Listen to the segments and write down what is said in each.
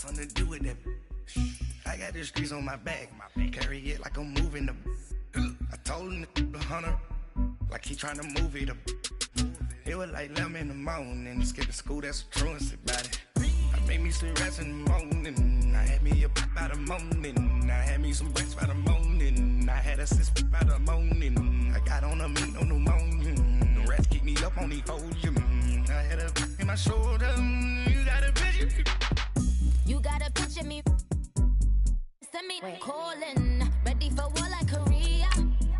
something to do with that. I got the streets on my back, carry it like I'm moving the. I told him to hunter, like he trying to move it up. It was like 11 in the morning, skip to school, that's a truancy about it. I made me some rest in the morning, I had me a by the morning, I had me some breaks by the morning, I had a sis by the morning, I got on a meat, no pneumonia, the rats keep me up on the podium, I had a in my shoulder, you got a picture. You got a picture me, send me calling, ready for war like Korea,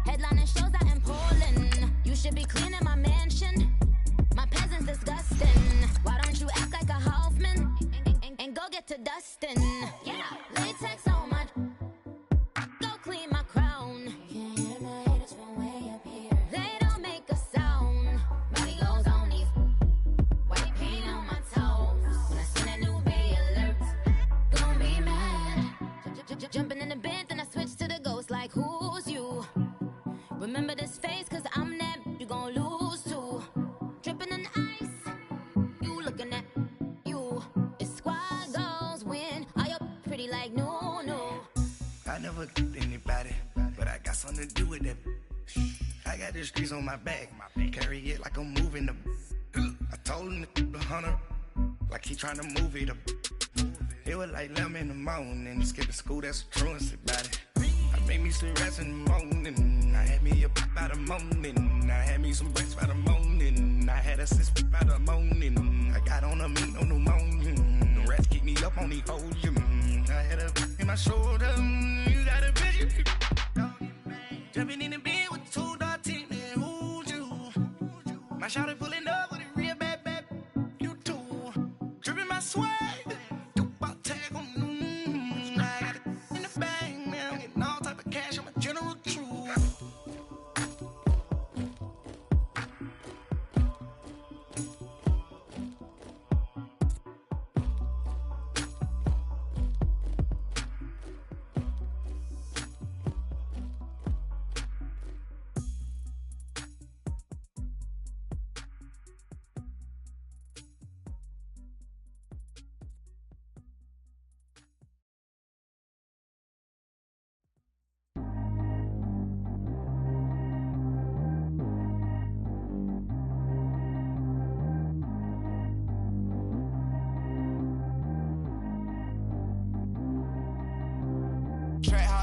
headlining shows out in Poland, you should be cleaning my mansion. My peasants disgusting. Why don't you act like a Hoffman and go get to dustin'? Yeah, latex on my. Go clean my crown. Can't hear my haters from way up here. They don't make a sound. Money goes on these. White paint on my toes. When I send a new bay alert, gonna be mad. Jumping in the bed, then I switch to the ghost like who's you? Remember this face, cause I'm that you gon' lose too. Dripping in ice, you looking at you. It's squad goals win. Are you pretty like no? I never did anybody, but I got something to do with that. I got the streets on my back, carry it like I'm moving the. I told him to hunter, like he trying to move it up. It was like 11 in the morning, skip to school, that's a truancy about it. I made me some rest in the morning, I had me a by the morning, I had me some breaks by the morning, I had a sis by the morning, I got on a meat, no pneumonia, the rats keep me up on the podium, I had a in my shoulder, you got a picture. Jumping in the bed with 2 dark teeth, man, who's you? My shawty pulling up with a real bad, you too. Dripping my swag.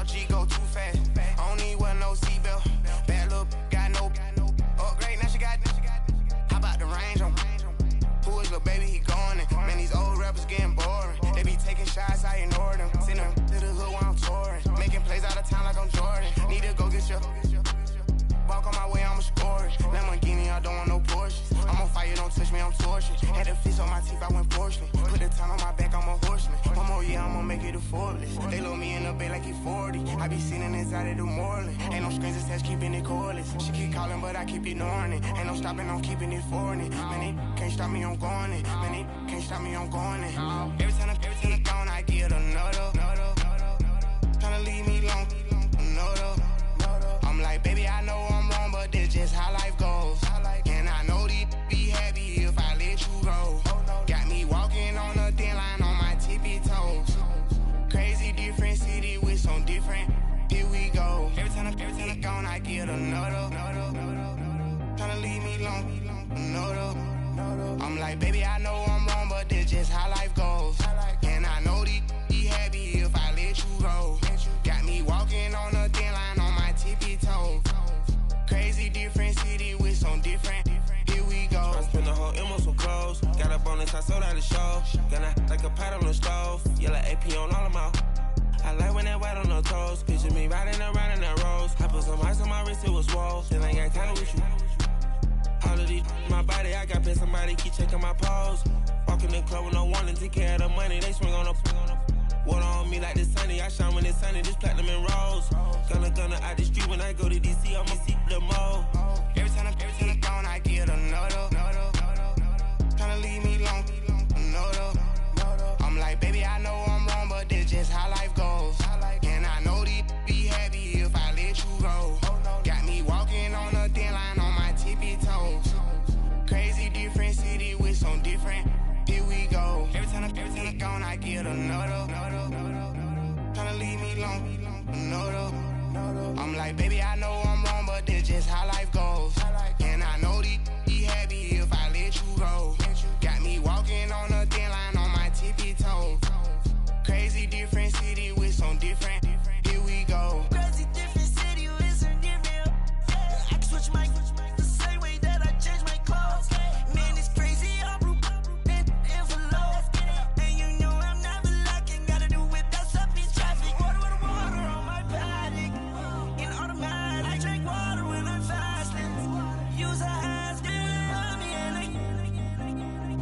G go too fast. I don't need one no seatbelt. Bad little got no upgrade. Now she got. How about the range on? Who is little baby? He going in. Man, these old rappers getting boring. They be taking shots, I ignore them. Send them to the hood while I'm touring. Making plays out of town like I'm Jordan. Need to go get your. Walk on my way, I'ma score it. Lamborghini, I don't want no Porsches. I'm on fire, don't touch me, I'm tortured. Had the fish on my teeth, I went porcelain. Put the time on my back, I'm a horseman. One more year, I'ma make it affordless. They load me in the bed like he 40. I be sitting inside of the Moreland. Ain't no strings attached, keeping it cordless. She keep calling, but I keep ignoring it. Ain't no stopping, I'm keeping it for it. Man, they can't stop me, I'm going it. Man, they can't stop me, I'm going it. Every time I'm gone, I get another. Tryna leave me long, another. I'm like, baby, I know I'm wrong, but this just how life goes. And I know these be happy if I let you go. Got me walking on a thin line on my tippy toes. Crazy different city with some different. Here we go. Every time I'm gone, I get another. Tryna leave me long, another. I'm like, baby, I know I'm wrong, but this just how life goes. And I know these be happy if I let you go. Got me walking on a thin line on my tippy toes. Crazy different city with some different. Here we go. I spend the whole M on some clothes. Got a bonus, I sold out the show. Gonna like a pot on the stove. Yellow AP on all of my. I like when that white on the toes. Picture me riding around in that rose. I put some ice on my wrist, it was swole. Then I got time with you. All of these my body, I got paid somebody keep checking my pose. Walk in the club with no warning, take care of the money. They swing on the. Water on me like the sunny, I shine when it's sunny, this platinum and rose. Gonna out the street when I go to DC, I'ma see the mall. Every time I'm gone, I get another. Tryna leave me long, another. I'm like, baby, I know I'm wrong, but this just how life goes. And I know these be happy if I let you go. Got me walking on a thin line on my tippy toes. Crazy different city with some different. Here we go. Every time I'm gone, I get another. Tryna leave me alone, no. I'm like, baby, I know I'm wrong, but this just how life goes. And I know these be happy if I let you go. Got me walking on a thin line on my tippy toes. Crazy different city with some different. Here we go. Crazy different city with some different. I can switch my the same way that I change my clothes. Man, it's crazy. I'm broke and envelope. And you know I'm never lacking. Gotta do it. That's up in traffic. Water on my paddock. In automatic. I drink water when I'm fasting. Use a hands, get on me, and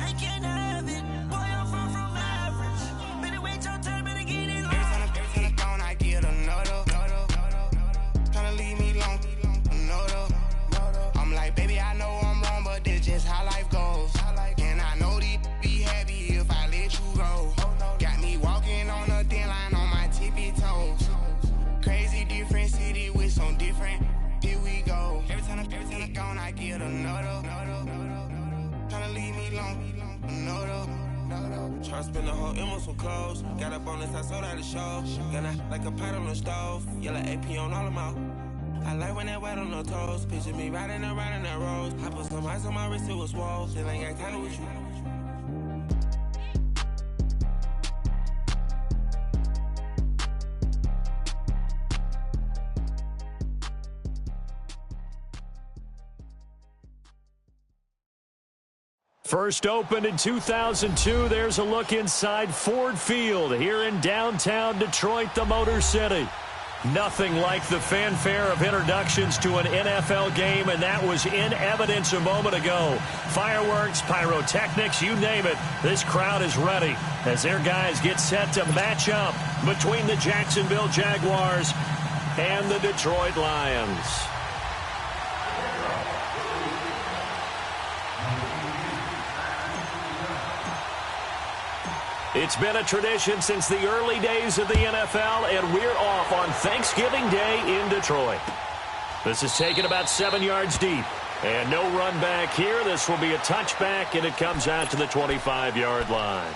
I can't have it. Boy, I'm far from average. Better wait your turn, better get in line. Every time I gone, I get another. Tryna leave me alone, no. I'm like, baby, I know I'm wrong, but this just how life goes. And I know these be happy if I let you go. Got me walking on a thin line on my tippy toes. Crazy different city with some different. Here we go. Every time I gone, I get another. Tryna leave me alone, no. Tryna spend the whole M on some clothes. Got up on this, I sold out the show. Got out like a pot on the stove. Yellow AP on all of my. I like when that wet on the toes. Picture me riding around in that rose. I put some ice on my wrist, it was swole. Still ain't got time with you. First opened in 2002, there's a look inside Ford Field here in downtown Detroit, the Motor City. Nothing like the fanfare of introductions to an NFL game, and that was in evidence a moment ago. Fireworks, pyrotechnics, you name it, this crowd is ready as their guys get set to match up between the Jacksonville Jaguars and the Detroit Lions. It's been a tradition since the early days of the NFL, and we're off on Thanksgiving Day in Detroit. This is taken about 7 yards deep, and no run back here. This will be a touchback, and it comes out to the 25-yard line.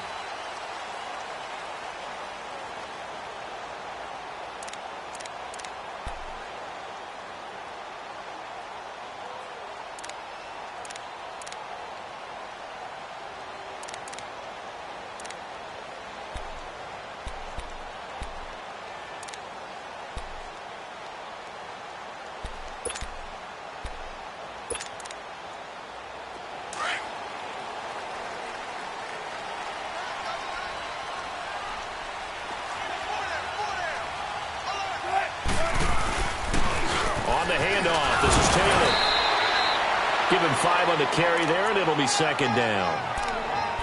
Give him 5 on the carry there, and it'll be second down.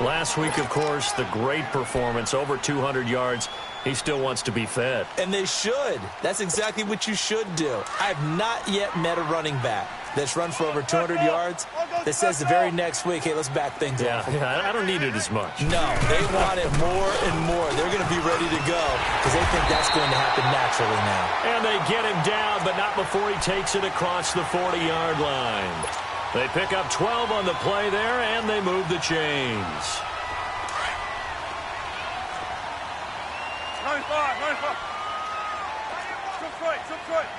Last week, of course, the great performance, over 200 yards. He still wants to be fed. And they should. That's exactly what you should do. I've not yet met a running back that's run for over 200 yards that says the very next week, hey, let's back things up. Yeah, I don't need it as much. No, they want it more and more. They're going to be ready to go because they think that's going to happen naturally now. And they get him down, but not before he takes it across the 40-yard line. They pick up 12 on the play there, and they move the chains. 95. Detroit.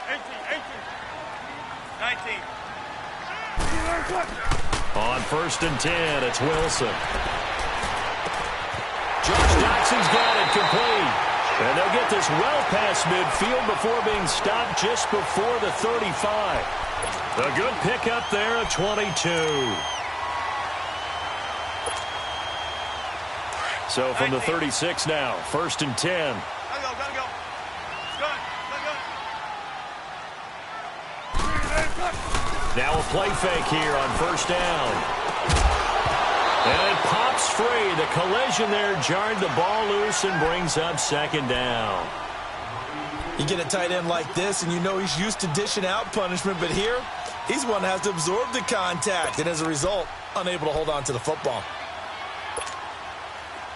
18. 19. On 1st and 10, it's Wilson. Josh Doxson's got it complete. And they'll get this well past midfield before being stopped just before the 35. A good pickup there at 22. So from the 36 now, 1st and 10. Gotta go. Now a play fake here on 1st down. And it pops free. The collision there jarred the ball loose and brings up 2nd down. You get a tight end like this, and you know he's used to dishing out punishment, but here, he's one that has to absorb the contact, and as a result, unable to hold on to the football.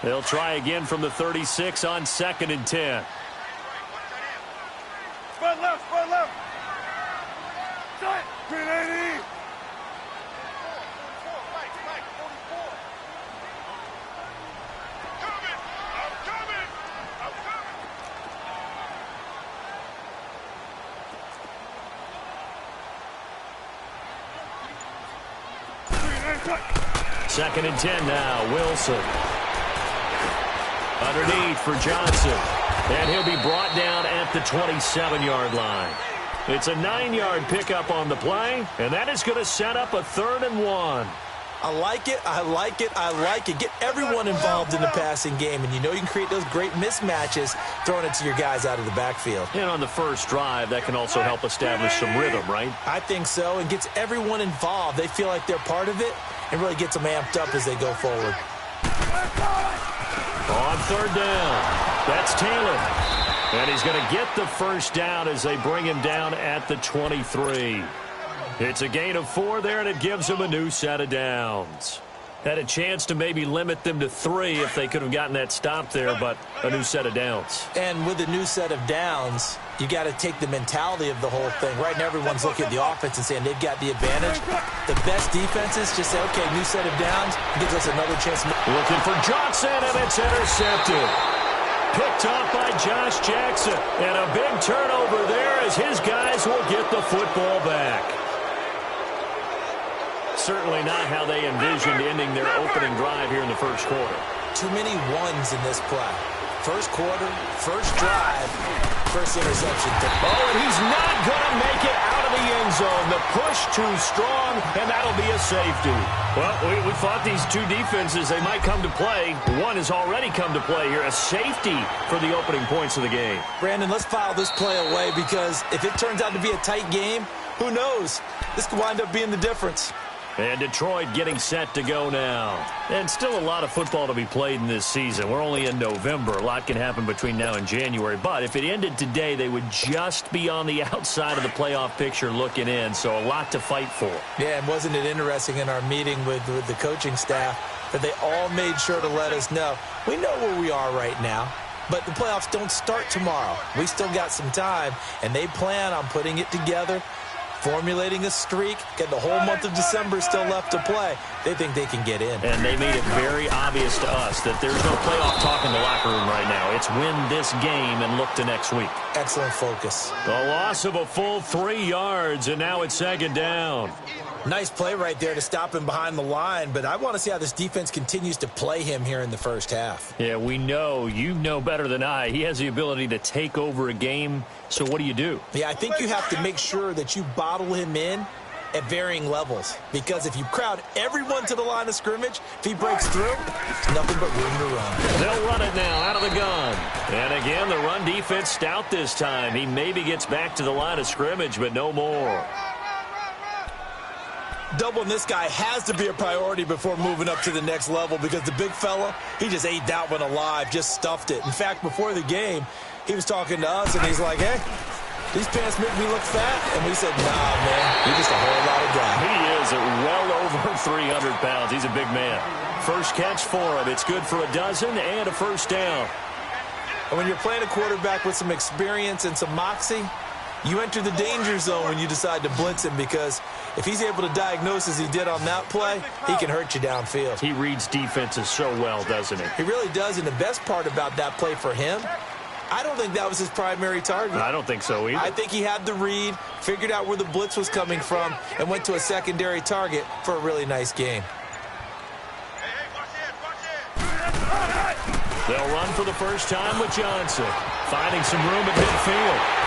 They'll try again from the 36 on 2nd and 10. Spread left. 380. 2nd and 10 now. Wilson. Underneath for Johnson. And he'll be brought down at the 27-yard line. It's a 9-yard pickup on the play, and that is going to set up a 3rd and 1. I like it, I like it, I like it. Get everyone involved in the passing game, and you know you can create those great mismatches throwing it to your guys out of the backfield. And on the first drive, that can also help establish some rhythm, right? I think so, and gets everyone involved. They feel like they're part of it, and really gets them amped up as they go forward. On 3rd down, that's Taylor. And he's going to get the first down as they bring him down at the 23. It's a gain of 4 there, and it gives them a new set of downs. Had a chance to maybe limit them to 3 if they could have gotten that stop there, but a new set of downs. And with a new set of downs, you got to take the mentality of the whole thing. Right now, everyone's looking at the offense and saying they've got the advantage. The best defenses just say, okay, new set of downs gives us another chance. Looking for Johnson, and it's intercepted. Picked off by Josh Jackson. And a big turnover there as his guys will get the football back. Certainly not how they envisioned ending their opening drive here in the first quarter. Too many ones in this play. First quarter, first drive, first interception. Oh, and he's not going to make it out of the end zone. The push too strong, and that'll be a safety. Well, we thought these two defenses, they might come to play. One has already come to play here, a safety for the opening points of the game. Brandon, let's file this play away because if it turns out to be a tight game, who knows? This could wind up being the difference. And Detroit getting set to go now. And still a lot of football to be played in this season. We're only in November. A lot can happen between now and January. But if it ended today, they would just be on the outside of the playoff picture looking in. So a lot to fight for. Yeah, and wasn't it interesting in our meeting with the coaching staff that they all made sure to let us know, we know where we are right now. But the playoffs don't start tomorrow. We still got some time, and they plan on putting it together, formulating a streak, get the whole month of December still left to play. They think they can get in. And they made it very obvious to us that there's no playoff talk in the locker room right now. It's win this game and look to next week. Excellent focus. The loss of a full 3 yards, and now it's 2nd down. Nice play right there to stop him behind the line, but I want to see how this defense continues to play him here in the first half. Yeah, we know. You know better than I. He has the ability to take over a game, so what do? Yeah, I think you have to make sure that you bottle him in at varying levels, because if you crowd everyone to the line of scrimmage, if he breaks through, there's nothing but room to run. They'll run it now out of the gun. And again, the run defense stout this time. He maybe gets back to the line of scrimmage, but no more. Doubling this guy has to be a priority before moving up to the next level because the big fella, he just ate that one alive, just stuffed it. In fact, before the game, he was talking to us, and he's like, hey, these pants make me look fat. And we said, nah, man, you're just a whole lot of guy. He is at well over 300 pounds. He's a big man. First catch for him. It's good for a dozen and a first down. And when you're playing a quarterback with some experience and some moxie, you enter the danger zone when you decide to blitz him, because if he's able to diagnose as he did on that play, he can hurt you downfield. He reads defenses so well, doesn't he? He really does, and the best part about that play for him, I don't think that was his primary target. I don't think so either. I think he had the read, figured out where the blitz was coming from, and went to a secondary target for a really nice game. They'll run for the first time with Johnson, finding some room at midfield.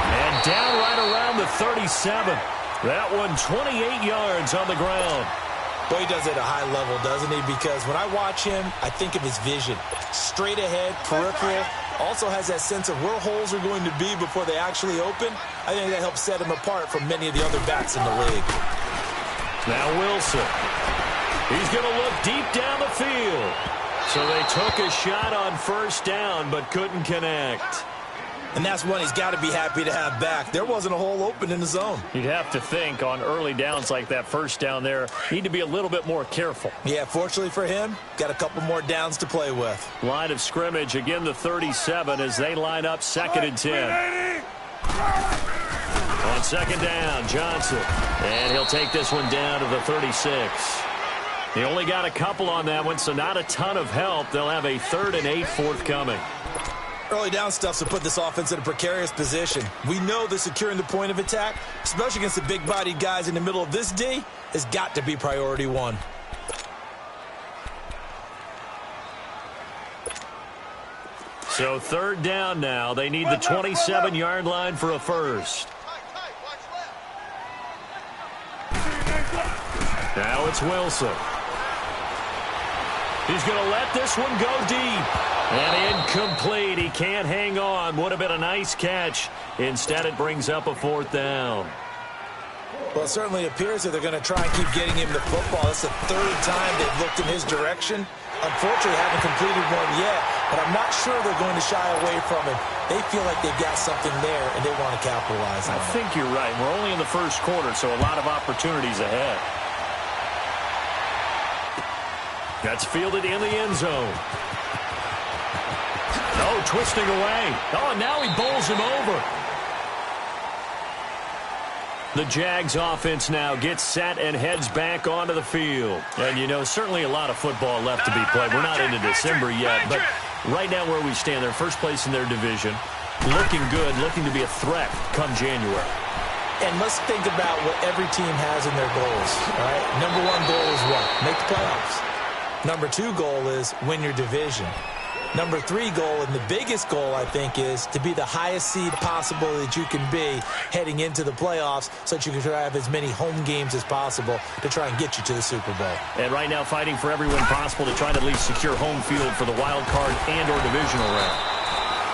And down right around the 37. That one 28 yards on the ground. Boy, he does it at a high level, doesn't he? Because when I watch him, I think of his vision. Straight ahead, peripheral. Also has that sense of where holes are going to be before they actually open. I think that helps set him apart from many of the other backs in the league. Now Wilson. He's going to look deep down the field. So they took a shot on first down but couldn't connect. And that's one he's got to be happy to have back. There wasn't a hole open in the zone. You'd have to think on early downs like that first down there, need to be a little bit more careful. Yeah, fortunately for him, got a couple more downs to play with. Line of scrimmage, again the 37 as they line up 2nd and 10. On 2nd down, Johnson. And he'll take this one down to the 36. He only got a couple on that one, so not a ton of help. They'll have a 3rd and 8 forthcoming. Early down stuff to put this offense in a precarious position. We know that securing the point of attack, especially against the big-bodied guys in the middle of this D, has got to be priority one. So third down now. They need the 27-yard line for a first. Now it's Wilson. He's going to let this one go deep. And incomplete. He can't hang on. Would have been a nice catch. Instead, it brings up a fourth down. Well, it certainly appears that they're going to try and keep getting him the football. That's the third time they've looked in his direction. Unfortunately, haven't completed one yet, but I'm not sure they're going to shy away from him. They feel like they've got something there, and they want to capitalize on it. I think you're right. We're only in the first quarter, so a lot of opportunities ahead. That's fielded in the end zone. Oh, twisting away. Oh, and now he bowls him over. The Jags offense now gets set and heads back onto the field. And, you know, certainly a lot of football left to be played. We're not into December yet, but right now where we stand, they're first place in their division. Looking good, looking to be a threat come January. And let's think about what every team has in their goals, all right? Number one goal is what? Make the playoffs. Number two goal is win your division. Number three goal, and the biggest goal, I think, is to be the highest seed possible that you can be heading into the playoffs so that you can try to have as many home games as possible to try and get you to the Super Bowl. And right now fighting for every win possible to try to at least secure home field for the wild card and or divisional round.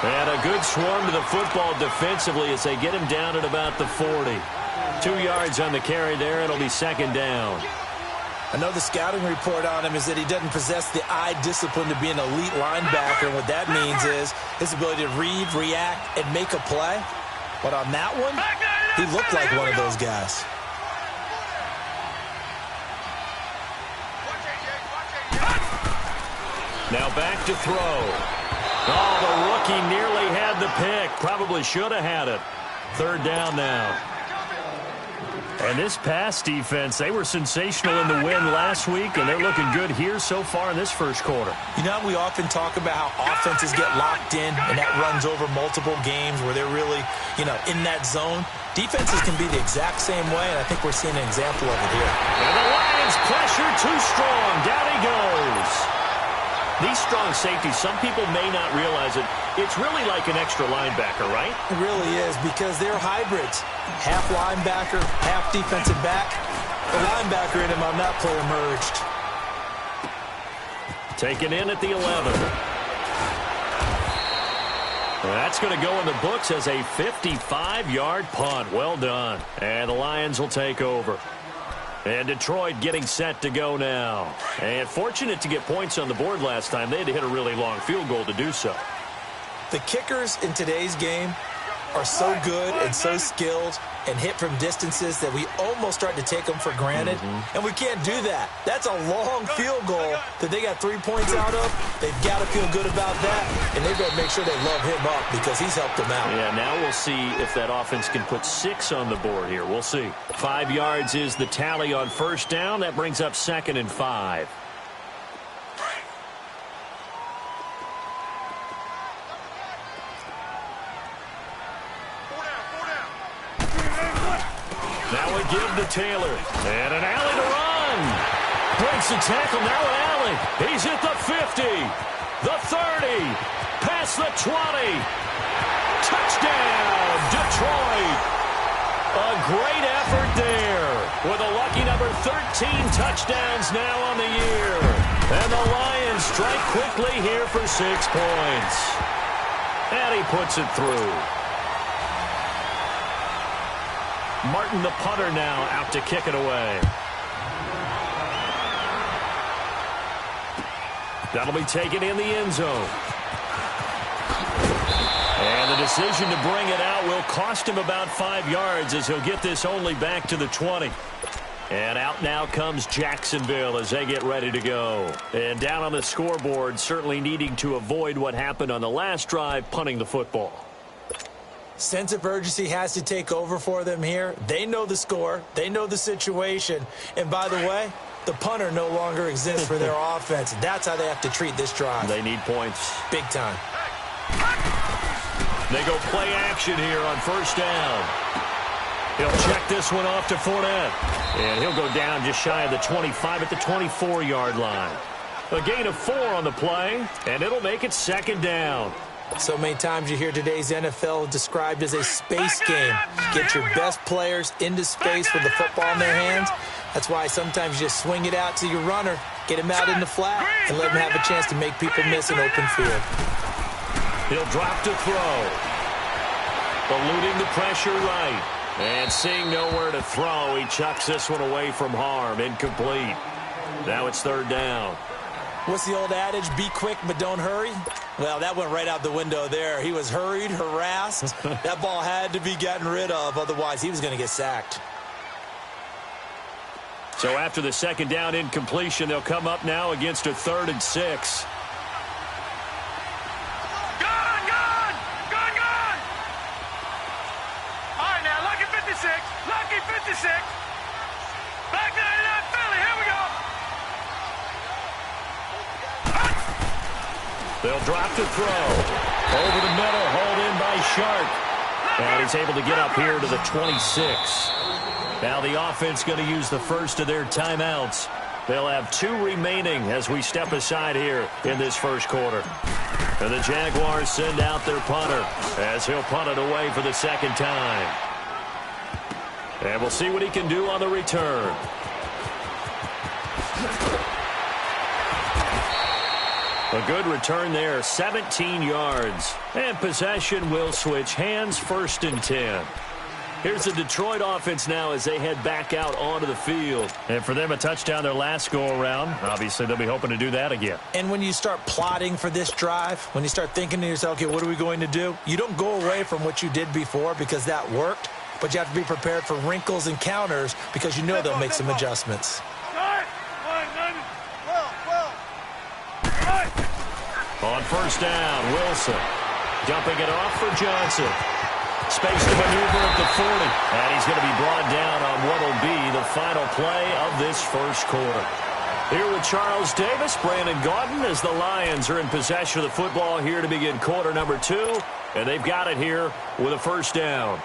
And a good swarm to the football defensively as they get him down at about the 40. 2 yards on the carry there. It'll be second down. Another scouting report on him is that he doesn't possess the eye discipline to be an elite linebacker. And what that means is his ability to read, react, and make a play. But on that one, he looked like one of those guys. Now back to throw. Oh, the rookie nearly had the pick. Probably should have had it. Third down now. And this pass defense, they were sensational in the win last week, and they're looking good here so far in this first quarter. You know, we often talk about how offenses get locked in, and that runs over multiple games where they're really, you know, in that zone. Defenses can be the exact same way, and I think we're seeing an example of it here. And the Lions pressure too strong. Down he goes. These strong safeties, some people may not realize it. It's really like an extra linebacker, right? It really is, because they're hybrids. Half linebacker, half defensive back. The linebacker in him on that play emerged. Taken in at the 11. That's going to go in the books as a 55-yard punt. Well done. And the Lions will take over. And Detroit getting set to go now. And fortunate to get points on the board last time. They had to hit a really long field goal to do so. The kickers in today's game are so good and so skilled and hit from distances that we almost start to take them for granted. And we can't do that. That's a long field goal that they got 3 points out of. They've got to feel good about that, and they've got to make sure they love him up because he's helped them out. Yeah, now we'll see if that offense can put 6 on the board here. We'll see. 5 yards is the tally on first down. That brings up 2nd and 5. Now we give to Taylor. And an alley to run. Breaks the tackle. Now an alley. He's at the 50. The 30. Past the 20. Touchdown, Detroit. A great effort there. With a lucky number 13 touchdowns now on the year. And the Lions strike quickly here for 6 points. And he puts it through. Martin, the punter, now out to kick it away. That'll be taken in the end zone. And the decision to bring it out will cost him about 5 yards as he'll get this only back to the 20. And out now comes Jacksonville as they get ready to go. And down on the scoreboard, certainly needing to avoid what happened on the last drive, punting the football. Sense of urgency has to take over for them here. They know the score. They know the situation. And by the way, the punter no longer exists for their offense. That's how they have to treat this drive. They need points. Big time. They go play action here on first down. He'll check this one off to Fournette. And he'll go down just shy of the 25 at the 24-yard line. A gain of 4 on the play, and it'll make it second down. So many times you hear today's NFL described as a space game. Get your best players into space with the football in their hands. That's why sometimes you just swing it out to your runner, get him out in the flat, and let him have a chance to make people miss an open field. He'll drop to throw. Eluding the pressure right. And seeing nowhere to throw, he chucks this one away from harm. Incomplete. Now it's third down. What's the old adage? Be quick, but don't hurry? Well, that went right out the window there. He was hurried, harassed. That ball had to be gotten rid of. Otherwise, he was going to get sacked. So after the second down incompletion, they'll come up now against a 3rd and 6. Lucky 56. Back 99 Philly. Here we go. They'll drop to throw. Over the middle, hauled in by Sharp. And he's able to get up here to the 26. Now the offense going to use the first of their timeouts. They'll have 2 remaining as we step aside here in this first quarter. And the Jaguars send out their punter as he'll punt it away for the second time. And we'll see what he can do on the return. A good return there, 17 yards. And possession will switch hands, 1st and 10. Here's the Detroit offense now as they head back out onto the field. And for them, a touchdown their last go-around. Obviously, they'll be hoping to do that again. And when you start plotting for this drive, when you start thinking to yourself, okay, what are we going to do? You don't go away from what you did before because that worked. But you have to be prepared for wrinkles and counters because you know they'll make some adjustments. On first down, Wilson dumping it off for Johnson. Space to maneuver at the 40. And he's going to be brought down on what will be the final play of this first quarter. Here with Charles Davis, Brandon Gaudin, as the Lions are in possession of the football here to begin quarter number 2. And they've got it here with a first down.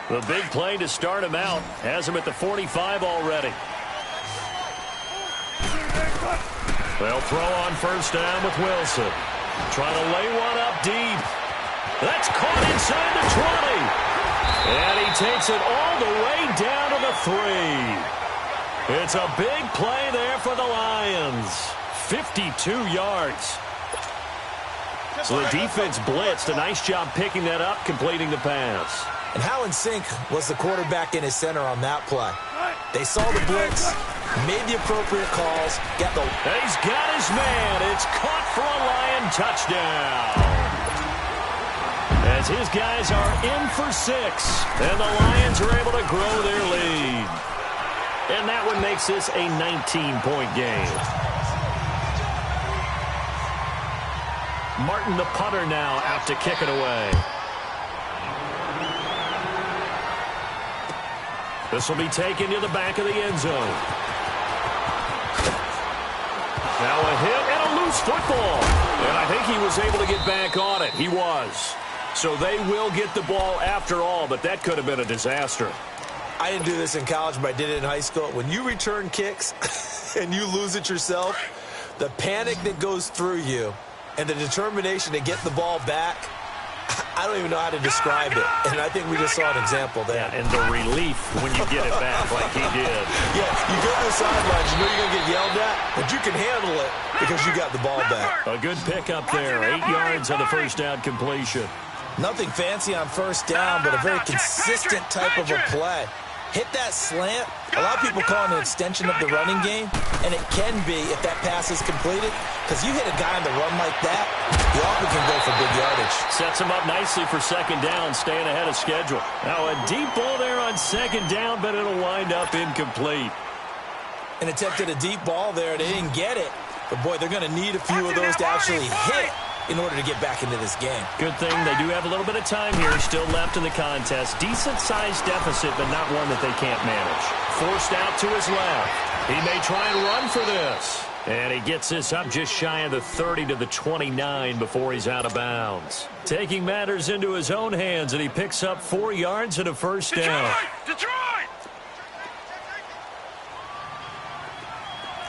The big play to start him out has him at the 45 already. They'll throw on first down with Wilson. Trying to lay one up deep. That's caught inside the 20. And he takes it all the way down to the 3. It's a big play there for the Lions. 52 yards. So the defense blitzed. A nice job picking that up, completing the pass. And how in sync was the quarterback in his center on that play? They saw the blitz, made the appropriate calls, got the... He's got his man. It's caught for a Lion touchdown. As his guys are in for 6, and the Lions are able to grow their lead. And that one makes this a 19-point game. Martin, the punter, now out to kick it away. This will be taken to the back of the end zone. Now a hit and a loose football. And I think he was able to get back on it. He was. So they will get the ball after all, but that could have been a disaster. I didn't do this in college, but I did it in high school. When you return kicks and you lose it yourself, the panic that goes through you and the determination to get the ball back, I don't even know how to describe it. And I think we just saw an example there. Yeah, and the relief when you get it back like he did. Yeah, you go to the sidelines, you know you're going to get yelled at, but you can handle it because you got the ball back. A good pickup there. 8 yards on the first down completion. Nothing fancy on first down, but a very consistent type of a play. Hit that slant. A lot of people call it an extension of the running game, and it can be if that pass is completed, because you hit a guy on the run like that, he often can go for big yardage. Sets him up nicely for second down, staying ahead of schedule. Now a deep ball there on second down, but it'll wind up incomplete. And attempted a deep ball there. They didn't get it, but boy, they're going to need a few of those to actually hit in order to get back into this game. Good thing they do have a little bit of time here still left in the contest. Decent-sized deficit, but not one that they can't manage. Forced out to his left. He may try and run for this. And he gets this up just shy of the 30 to the 29 before he's out of bounds. Taking matters into his own hands, and he picks up 4 yards and a first down. Detroit!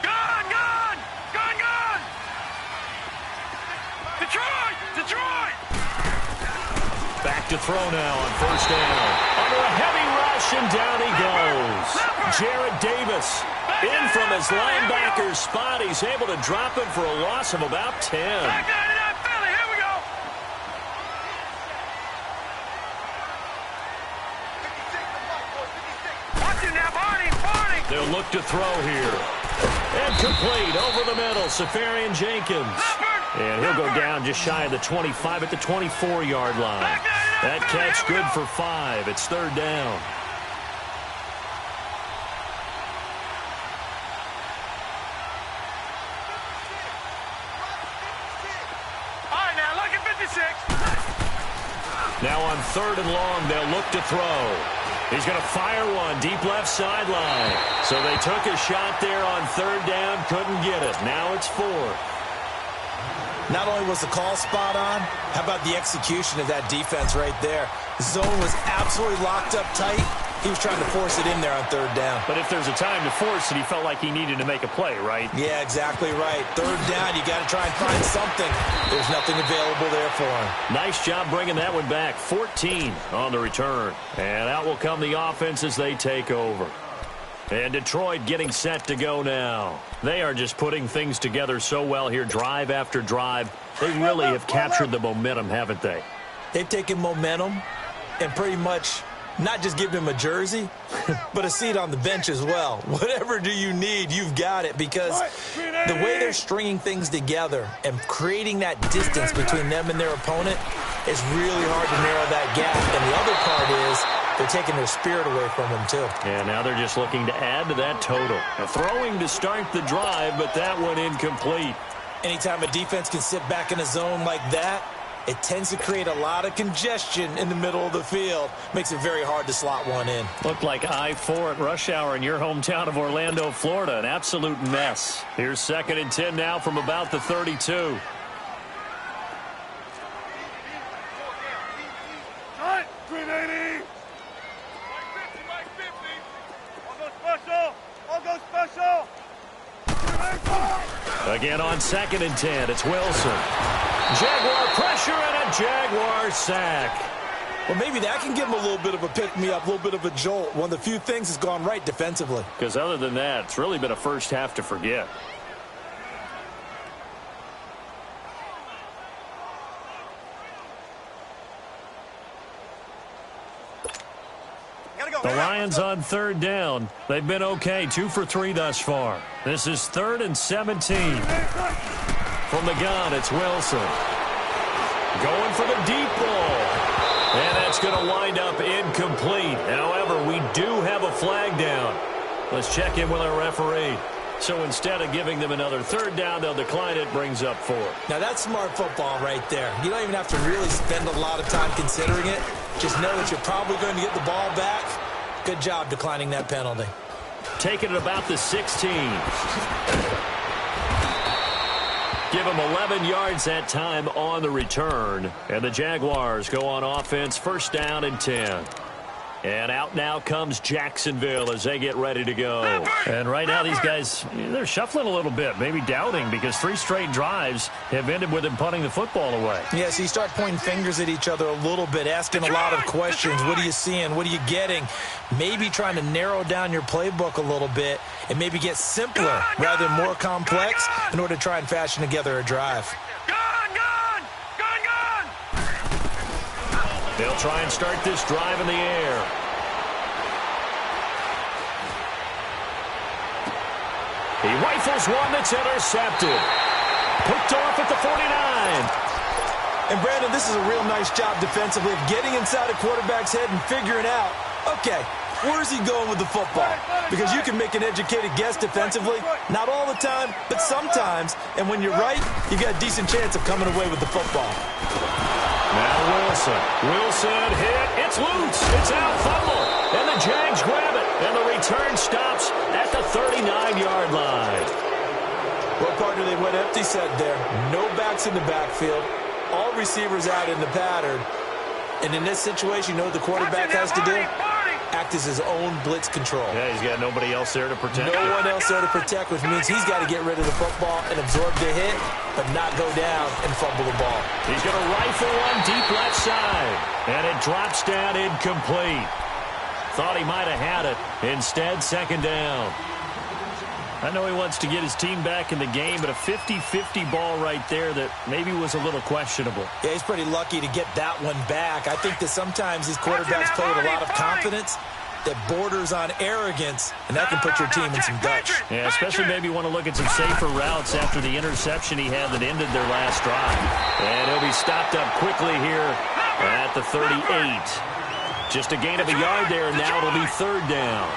Gone! Detroit! Back to throw now on first down. Under a heavy rush, and down he goes. Jarrett Davis in from his linebacker spot. He's able to drop him for a loss of about 10. Back down to that Philly. Here we go. Watch it now, Barney. They'll look to throw here. And complete over the middle, Safarian Jenkins. And he'll go down just shy of the 25 at the 24-yard line. That catch good for 5. It's third down. All right, now look at 56. Now on third and long, they'll look to throw. He's going to fire one deep left sideline. So they took a shot there on third down, couldn't get it. Now it's 4. Not only was the call spot on, how about the execution of that defense right there? The zone was absolutely locked up tight. He was trying to force it in there on third down. But if there's a time to force it, he felt like he needed to make a play, right? Yeah, exactly right. Third down, you got to try and find something. There's nothing available there for him. Nice job bringing that one back. 14 on the return. And out will come the offense as they take over. And Detroit getting set to go now. They are just putting things together so well here, drive after drive. They really have captured the momentum, haven't they? They've taken momentum and pretty much not just given him a jersey, but a seat on the bench as well. Whatever do you need, you've got it, because the way they're stringing things together and creating that distance between them and their opponent is really hard to narrow that gap. And the other part is they're taking their spirit away from them, too. Yeah, now they're just looking to add to that total. Throwing to start the drive, but that one incomplete. Anytime a defense can sit back in a zone like that, it tends to create a lot of congestion in the middle of the field. Makes it very hard to slot one in. Looked like I-4 at rush hour in your hometown of Orlando, Florida. An absolute mess. Here's 2nd and 10 now from about the 32. Again on 2nd and 10, it's Wilson. Jaguar pressure and a Jaguar sack. Well, maybe that can give him a little bit of a pick-me-up, a little bit of a jolt. One of the few things that's gone right defensively. Because other than that, it's really been a first half to forget. The Lions on third down. They've been okay, 2 for 3 thus far. This is 3rd and 17. From the gun, it's Wilson. Going for the deep ball. And that's going to wind up incomplete. However, we do have a flag down. Let's check in with our referee. So instead of giving them another third down, they'll decline it, brings up 4. Now, that's smart football right there. You don't even have to really spend a lot of time considering it. Just know that you're probably going to get the ball back. Good job declining that penalty. Taking it about the 16. Give them 11 yards that time on the return. And the Jaguars go on offense, 1st down and 10. And out now comes Jacksonville as they get ready to go. And right now these guys, they're shuffling a little bit, maybe doubting, because 3 straight drives have ended with them punting the football away. Yeah, so you start pointing fingers at each other a little bit, asking a lot of questions. What are you seeing? What are you getting? Maybe trying to narrow down your playbook a little bit and maybe get simpler rather than more complex in order to try and fashion together a drive. They'll try and start this drive in the air. He rifles one that's intercepted. Picked off at the 49. And, Brandon, this is a real nice job defensively of getting inside a quarterback's head and figuring out, okay, where's he going with the football? Because you can make an educated guess defensively. Not all the time, but sometimes. And when you're right, you've got a decent chance of coming away with the football. Now Wilson. Wilson hit. It's loose. It's out. Fumble. And the Jags grab it. And the return stops at the 39-yard line. Well, partner, they went empty set there. No backs in the backfield. All receivers out in the pattern. And in this situation, you know what the quarterback has to do? Act as his own blitz control. Yeah, he's got nobody else there to protect. No one else there to protect, which means he's got to get rid of the football and absorb the hit, but not go down and fumble the ball. He's going to rifle one deep left side, and it drops down incomplete. Thought he might have had it. Instead, second down. I know he wants to get his team back in the game, but a 50-50 ball right there that maybe was a little questionable. Yeah, he's pretty lucky to get that one back. I think that sometimes these quarterbacks play with a lot of confidence that borders on arrogance, and that can put your team in some Dutch. Yeah, especially maybe want to look at some safer routes after the interception he had that ended their last drive. And he'll be stopped up quickly here at the 38. Just a gain of a yard there, and now it'll be third down.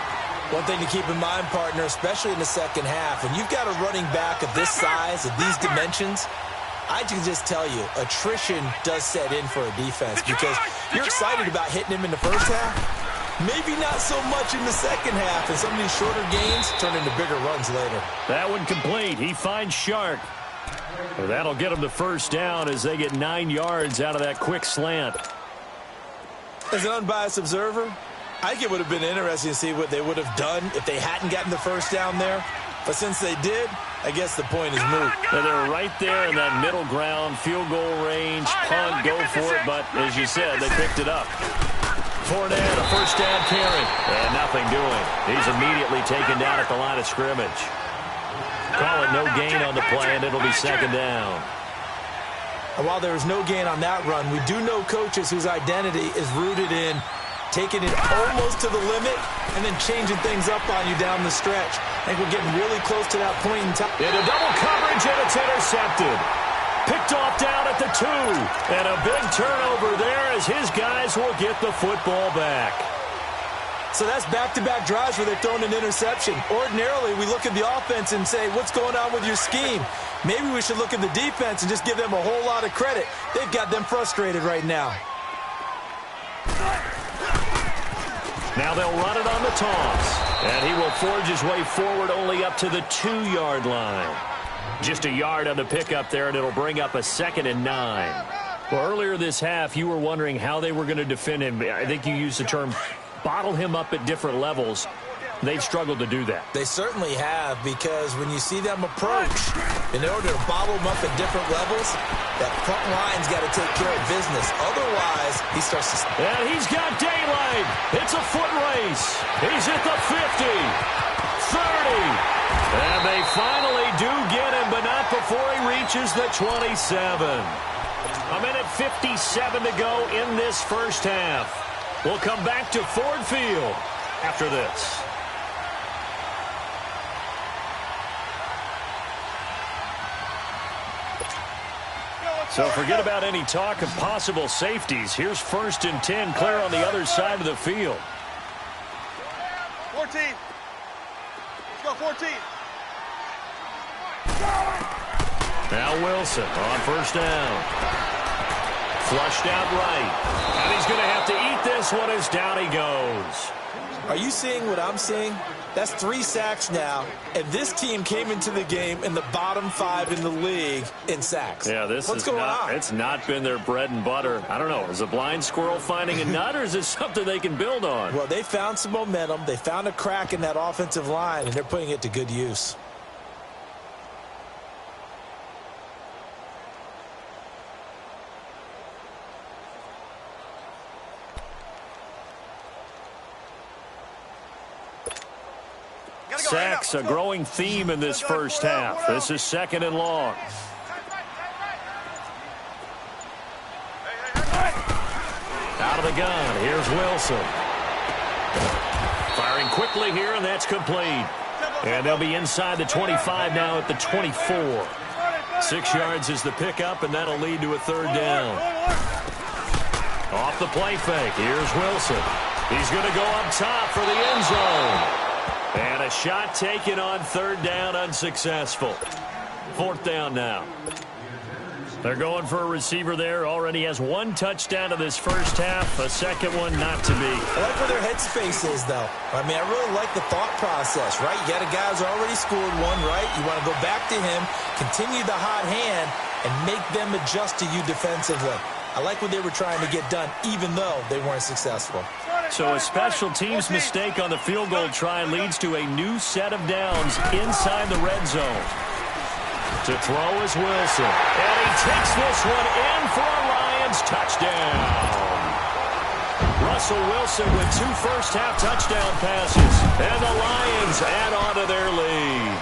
One thing to keep in mind, partner, especially in the second half, when you've got a running back of this size, of these dimensions, I can just tell you, attrition does set in for a defense because you're excited about hitting him in the first half. Maybe not so much in the second half, and some of these shorter gains turn into bigger runs later. That one complete. He finds Shark. Well, that'll get him the first down as they get 9 yards out of that quick slant. As an unbiased observer, I think it would have been interesting to see what they would have done if they hadn't gotten the first down there. But since they did, I guess the point is moot. Yeah, they're right there in that middle ground, field goal range, punt, go for it. But as you said, they picked it up. Fournette, a first down carry. And nothing doing. He's immediately taken down at the line of scrimmage. Call it no gain on the play, and it'll be second down. And while there was no gain on that run, we do know coaches whose identity is rooted in taking it almost to the limit and then changing things up on you down the stretch. I think we're getting really close to that point in time. Into double coverage, and it's intercepted. Picked off down at the 2. And a big turnover there as his guys will get the football back. So that's back-to-back drives where they're throwing an interception. Ordinarily, we look at the offense and say, what's going on with your scheme? Maybe we should look at the defense and just give them a whole lot of credit. They've got them frustrated right now. Now they'll run it on the toss. And he will forge his way forward only up to the 2-yard line. Just a yard on the pickup there, and it'll bring up a 2nd and 9. Well, earlier this half, you were wondering how they were going to defend him. I think you used the term bottle him up at different levels. They've struggled to do that. They certainly have, because when you see them approach, in order to bottle them up at different levels, that front line's got to take care of business. Otherwise, he starts to... And he's got daylight. It's a foot race. He's at the 50, 30. And they finally do get him, but not before he reaches the 27. A minute 57 to go in this first half. We'll come back to Ford Field after this. So forget about any talk of possible safeties. Here's 1st and 10, clear on the other side of the field. 14. Let's go, 14. Now Wilson on first down. Flushed out right. And he's going to have to eat this one as down he goes. Are you seeing what I'm seeing? That's 3 sacks now, and this team came into the game in the bottom 5 in the league in sacks. Yeah, what's going on? It's not been their bread and butter. I don't know. Is a blind squirrel finding a nut, or is it something they can build on? Well, they found some momentum. They found a crack in that offensive line, and they're putting it to good use. Sacks, a growing theme in this first half. This is 2nd and long. Out of the gun, here's Wilson. Firing quickly here, and that's complete. And they'll be inside the 25 now at the 24. 6 yards is the pickup, and that'll lead to a 3rd down. Off the play fake, here's Wilson. He's going to go up top for the end zone. And a shot taken on 3rd down, unsuccessful. 4th down now. They're going for a receiver there. Already has one touchdown in this first half. A second one not to be. I like where their headspace is, though. I mean, I really like the thought process, right? You got a guy who's already scored one, right? You want to go back to him, continue the hot hand, and make them adjust to you defensively. I like what they were trying to get done, even though they weren't successful. So a special teams mistake on the field goal try leads to a new set of downs inside the red zone. To throw is Wilson. And he takes this one in for a Lions touchdown. Russell Wilson with 2 first-half touchdown passes. And the Lions add on to their lead.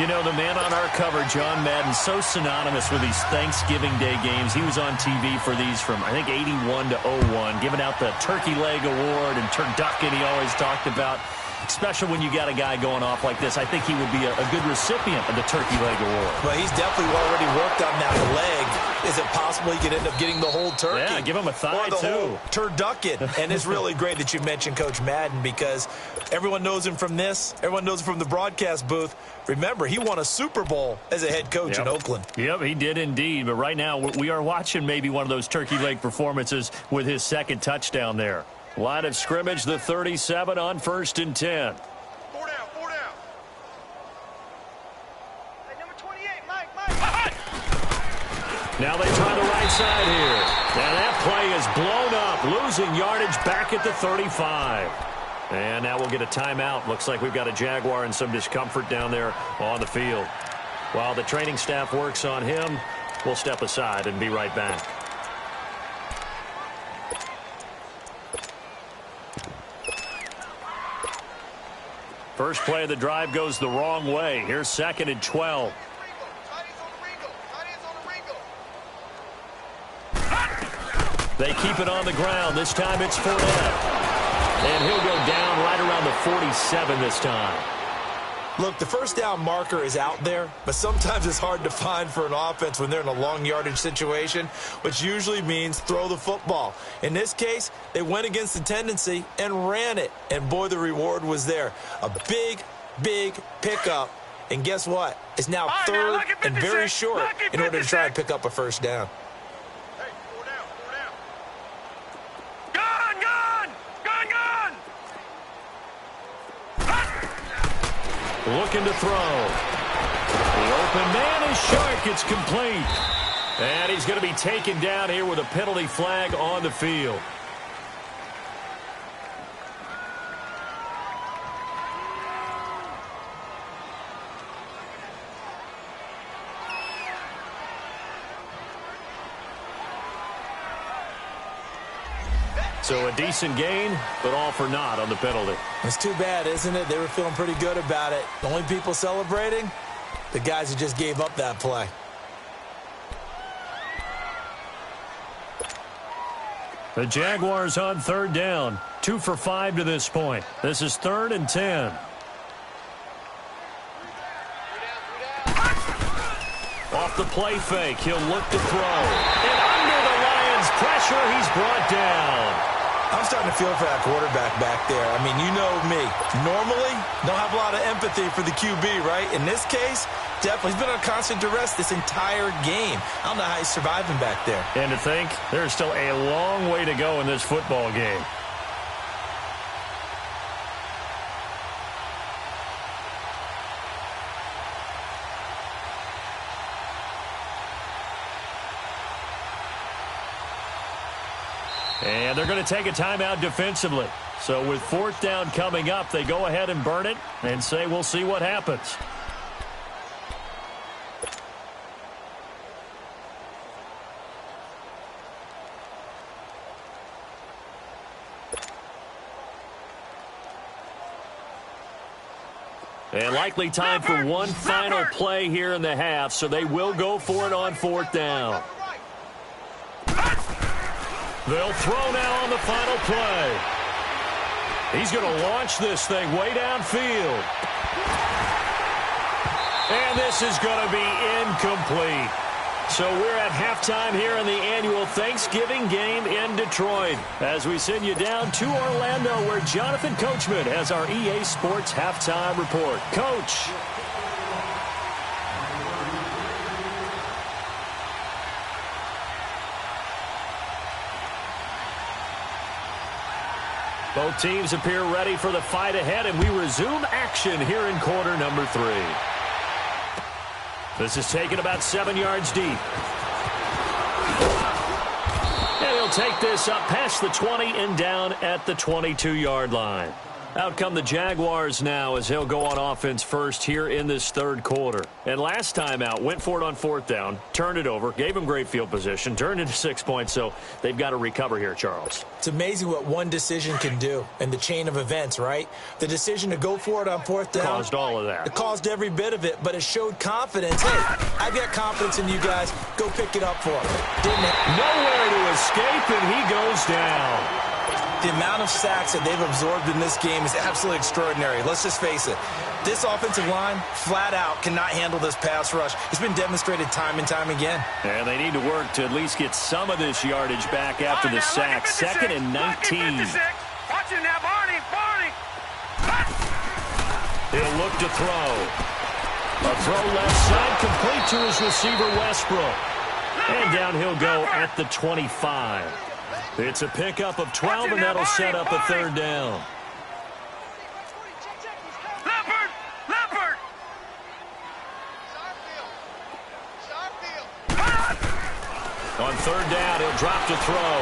You know, the man on our cover, John Madden, so synonymous with these Thanksgiving Day games. He was on TV for these from, I think, 81 to 01, giving out the Turkey Leg Award and turducken he always talked about. Especially when you got a guy going off like this. I think he would be a good recipient of the Turkey Leg Award. Well, he's definitely already worked on that leg. Is it possible he could end up getting the whole turkey? Yeah, give him a thigh, or the too. Whole turducken. And it's really great that you mentioned Coach Madden because everyone knows him from this. Everyone knows him from the broadcast booth. Remember, he won a Super Bowl as a head coach in Oakland. Yep, he did indeed. But right now, we are watching maybe one of those turkey leg performances with his second touchdown there. Line of scrimmage, the 37 on 1st and 10. 4 down, 4 down. Hey, number 28, Mike. Now they try the right side here. And that play is blown up, losing yardage back at the 35. And now we'll get a timeout. Looks like we've got a Jaguar and some discomfort down there on the field. While the training staff works on him, we'll step aside and be right back. First play of the drive goes the wrong way. Here's 2nd and 12. They keep it on the ground. This time it's Fournette. And he'll go down right around the 47 this time. Look, the first down marker is out there, but sometimes it's hard to find for an offense when they're in a long yardage situation, which usually means throw the football. In this case, they went against the tendency and ran it, and boy, the reward was there. A big, big pickup, and guess what? It's now 3rd and very short in order to try and pick up a first down. Hey, 4 down, 4 down. Gun! Looking to throw. The open man is Shark. It's complete. And he's going to be taken down here with a penalty flag on the field. So a decent gain, but all for naught on the penalty. It's too bad, isn't it? They were feeling pretty good about it. The only people celebrating, the guys who just gave up that play. The Jaguars on 3rd down. 2 for 5 to this point. This is 3rd and 10. Off the play fake, he'll look to throw. And under the Lions' pressure, he's brought down. I'm starting to feel for that quarterback back there. I mean, you know me. Normally, don't have a lot of empathy for the QB, right? In this case, definitely. He's been on constant duress this entire game. I don't know how he's surviving back there. And to think, there's still a long way to go in this football game. And they're going to take a timeout defensively. So with 4th down coming up, they go ahead and burn it and say we'll see what happens. And likely time for one final play here in the half, so they will go for it on 4th down. They'll throw now on the final play. He's going to launch this thing way downfield. And this is going to be incomplete. So we're at halftime here in the annual Thanksgiving game in Detroit as we send you down to Orlando where Jonathan Coachman has our EA Sports halftime report. Coach. Both teams appear ready for the fight ahead, and we resume action here in quarter number 3. This is taken about 7 yards deep. And he'll take this up past the 20 and down at the 22-yard line. Out come the Jaguars now as he'll go on offense first here in this third quarter. And last time out, went for it on 4th down, turned it over, gave him great field position, turned into 6 points, so they've got to recover here, Charles. It's amazing what one decision can do in the chain of events, right? The decision to go for it on 4th down. Caused all of that. It caused every bit of it, but it showed confidence. Hey, I've got confidence in you guys. Go pick it up for him. Didn't it? Nowhere to escape, and he goes down. The amount of sacks that they've absorbed in this game is absolutely extraordinary. Let's just face it. This offensive line, flat out, cannot handle this pass rush. It's been demonstrated time and time again. And they need to work to at least get some of this yardage back after the sack. 2nd and 19. Watch it now, Barney. He'll look to throw. A throw left side, complete to his receiver, Westbrook. And down he'll go at the 25. It's a pickup of 12, and that'll set up a 3rd down. Leopard! On 3rd down, he'll drop to throw.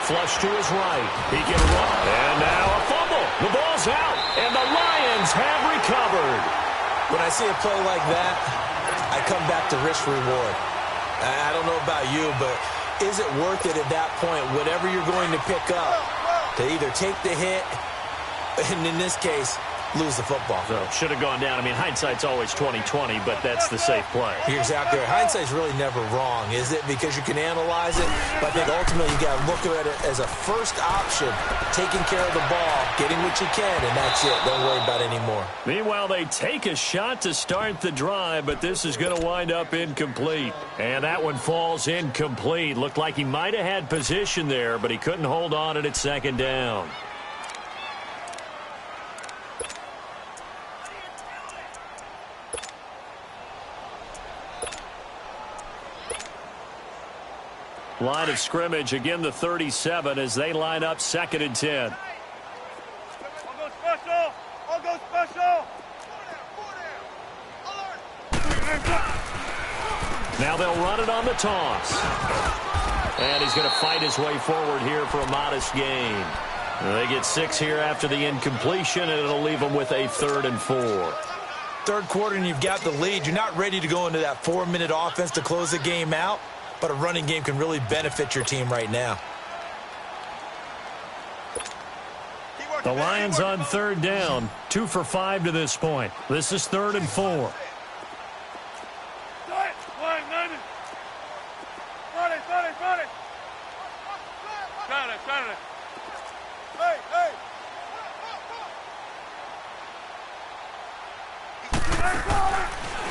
Flush to his right. He can run. And now a fumble. The ball's out, and the Lions have recovered. When I see a play like that, I come back to risk reward. I don't know about you, but is it worth it at that point, whatever you're going to pick up, to either take the hit, and in this case, lose the football? So should have gone down. I mean, hindsight's always 20/20, but that's the safe play. You're exactly right. Hindsight's really never wrong, is it? Because you can analyze it, but I think ultimately you got to look at it as a first option, taking care of the ball, getting what you can, and that's it. Don't worry about it anymore. Meanwhile, they take a shot to start the drive, but this is going to wind up incomplete. And that one falls incomplete. Looked like he might have had position there, but he couldn't hold on at 2nd down. Line of scrimmage, again the 37 as they line up 2nd and 10. I'll go special. Now they'll run it on the toss. And he's going to fight his way forward here for a modest gain. They get 6 here after the incompletion, and it'll leave them with a 3rd and 4. Third quarter, and you've got the lead. You're not ready to go into that 4-minute offense to close the game out, but a running game can really benefit your team right now. The Lions on 3rd down, 2 for 5 to this point. This is 3rd and 4.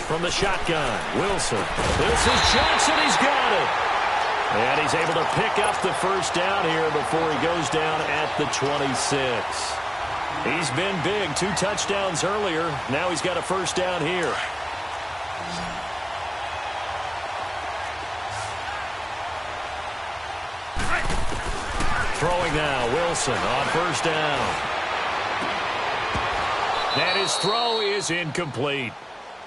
From the shotgun, Wilson. This is Johnson. He's got it. And he's able to pick up the 1st down here before he goes down at the 26. He's been big. 2 touchdowns earlier. Now he's got a 1st down here. Throwing now, Wilson on 1st down. And his throw is incomplete.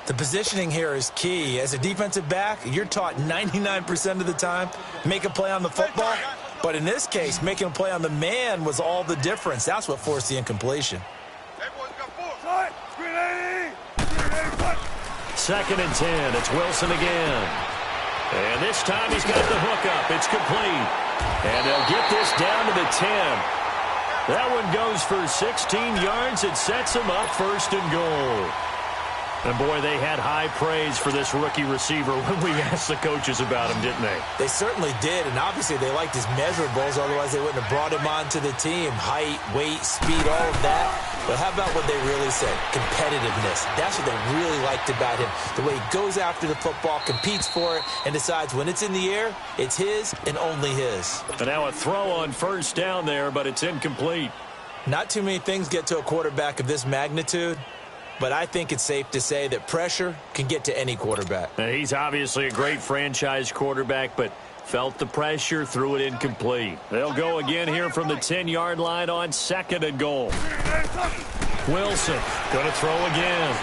The positioning here is key. As a defensive back, you're taught 99% of the time, make a play on the football. But in this case, making a play on the man was all the difference. That's what forced the incompletion. 2nd and 10. It's Wilson again. And this time he's got the hookup. It's complete. And they'll get this down to the 10. That one goes for 16 yards. It sets him up 1st and goal. And, boy, they had high praise for this rookie receiver when we asked the coaches about him, didn't they? They certainly did, and obviously they liked his measurables. Otherwise, they wouldn't have brought him onto the team. Height, weight, speed, all of that. But how about what they really said? Competitiveness. That's what they really liked about him. The way he goes after the football, competes for it, and decides when it's in the air, it's his and only his. And now a throw on 1st down there, but it's incomplete. Not too many things get to a quarterback of this magnitude but I think it's safe to say that pressure can get to any quarterback. Now, he's obviously a great franchise quarterback, but felt the pressure, threw it incomplete. They'll go again here from the 10-yard line on 2nd and goal. Wilson going to throw again.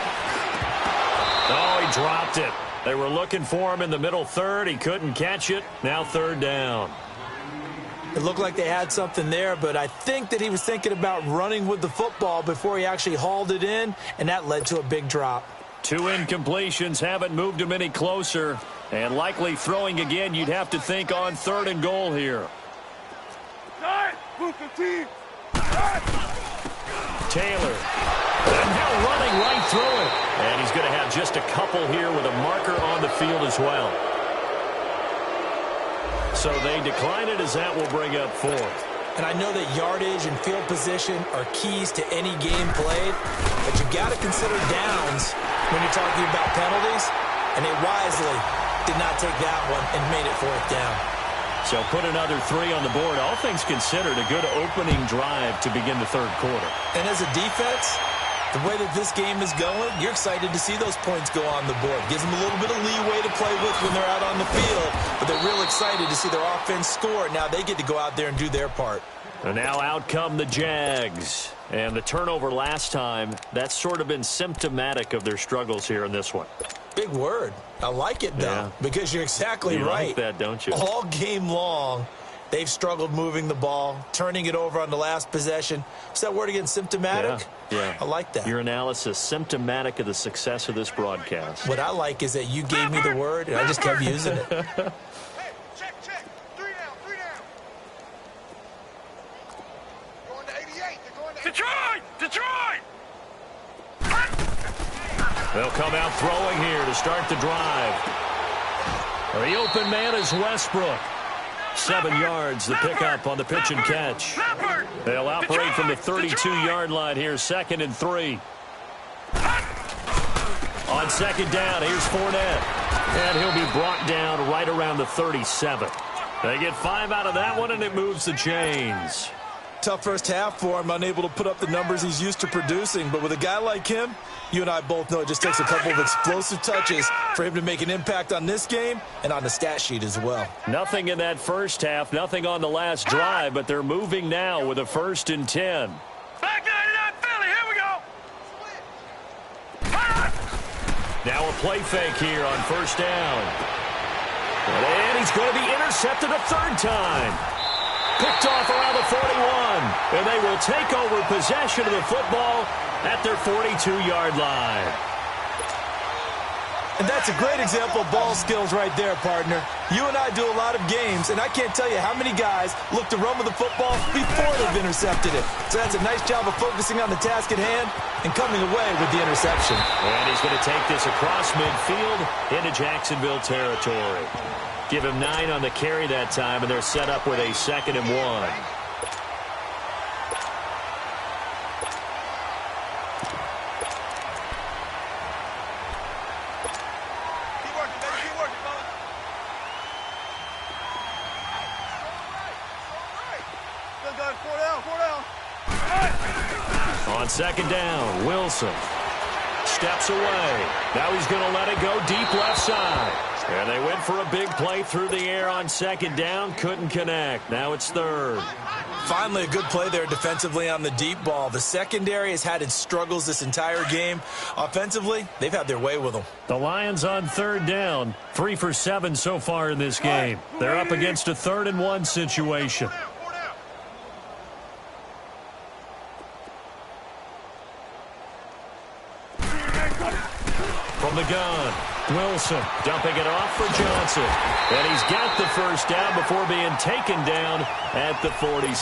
Oh, he dropped it. They were looking for him in the middle third. He couldn't catch it. Now 3rd down. It looked like they had something there, but I think that he was thinking about running with the football before he actually hauled it in, and that led to a big drop. 2 incompletions haven't moved him any closer, and likely throwing again, you'd have to think on 3rd and goal here. Taylor. And now running right through it. And he's going to have just a couple here with a marker on the field as well. So they decline it as that will bring up 4th. And I know that yardage and field position are keys to any game played, but you got to consider downs when you're talking about penalties, and they wisely did not take that one and made it 4th down. So put another 3 on the board. All things considered, a good opening drive to begin the 3rd quarter. And as a defense, the way that this game is going, you're excited to see those points go on the board. Gives them a little bit of leeway to play with when they're out on the field, but they're real excited to see their offense score. Now they get to go out there and do their part. And now out come the Jags. And the turnover last time, that's sort of been symptomatic of their struggles here in this one. Big word. I like it, though, because you're exactly right. You like that, don't you? All game long, they've struggled moving the ball, turning it over on the last possession. What's that word again, symptomatic? Yeah. I like that. Your analysis, symptomatic of the success of this broadcast. What I like is that you gave me the word, and I just kept using it. Hey, check. 3 down. Going to 88. They're going to Detroit! They'll come out throwing here to start the drive. The open man is Westbrook. 7 yards, the pickup on the pitch and catch. They'll operate from the 32-yard line here, 2nd and 3. On 2nd down, here's Fournette. And he'll be brought down right around the 37. They get 5 out of that one, and it moves the chains. Tough first half for him, unable to put up the numbers he's used to producing. But with a guy like him, you and I both know it just takes a couple of explosive touches for him to make an impact on this game and on the stat sheet as well. Nothing in that first half, nothing on the last drive, but they're moving now with a 1st and 10. Back 99 Philly, here we go. Now a play fake here on 1st down. And he's going to be intercepted a 3rd time. Picked off around the 41. And they will take over possession of the football at their 42-yard line. And that's a great example of ball skills right there, partner. You and I do a lot of games, and I can't tell you how many guys look to run with the football before they've intercepted it. So that's a nice job of focusing on the task at hand and coming away with the interception. And he's going to take this across midfield into Jacksonville territory. Give him 9 on the carry that time, and they're set up with a 2nd and 1. On 2nd down, Wilson steps away. Now he's going to let it go deep left side. And they went for a big play through the air on 2nd down. Couldn't connect. Now it's 3rd. Finally, a good play there defensively on the deep ball. The secondary has had its struggles this entire game. Offensively, they've had their way with them. The Lions on 3rd down. 3 for 7 so far in this game. They're up against a 3rd and 1 situation. From the gun, Wilson dumping it off for Johnson. And he's got the 1st down before being taken down at the 46.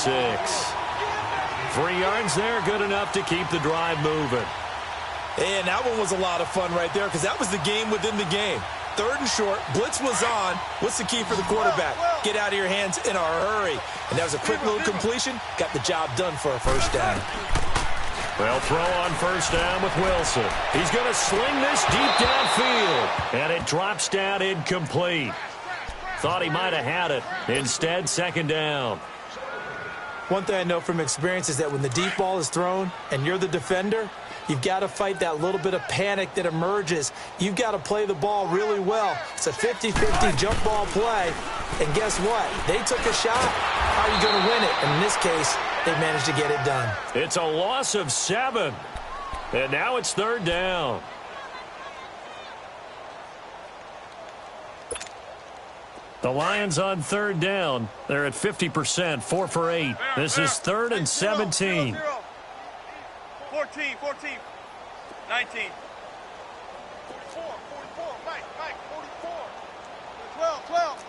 3 yards there, good enough to keep the drive moving. And that one was a lot of fun right there because that was the game within the game. 3rd and short, blitz was on. What's the key for the quarterback? Get out of your hands in a hurry. And that was a quick little completion. Got the job done for a 1st down. They'll throw on 1st down with Wilson. He's going to sling this deep downfield. And it drops down incomplete. Thought he might have had it. Instead, 2nd down. One thing I know from experience is that when the deep ball is thrown and you're the defender, You've got to fight that little bit of panic that emerges. You've got to play the ball really well. It's a 50-50 jump ball play. And guess what? They took a shot. How are you going to win it? And in this case, they managed to get it done. It's a loss of 7. And now it's 3rd down. The Lions on 3rd down. They're at 50%, 4 for 8. This is 3rd and 17. 14, 19. 44, Mike, 44. 12.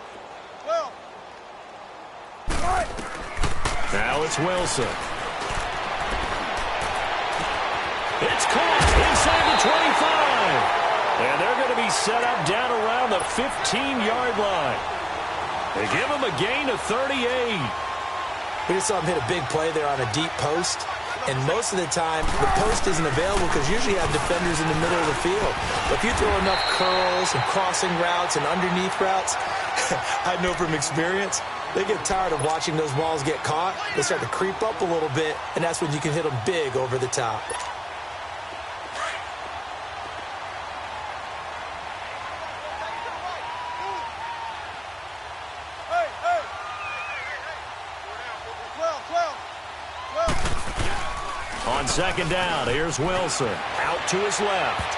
Now it's Wilson. It's caught inside the 25. And they're going to be set up down around the 15-yard line. They give him a gain of 38. We just saw him hit a big play there on a deep post. And most of the time, the post isn't available because usually you have defenders in the middle of the field. But if you throw enough curls and crossing routes and underneath routes, I know from experience, they get tired of watching those balls get caught. They start to creep up a little bit, and that's when you can hit them big over the top. On 2nd down, here's Wilson. Out to his left.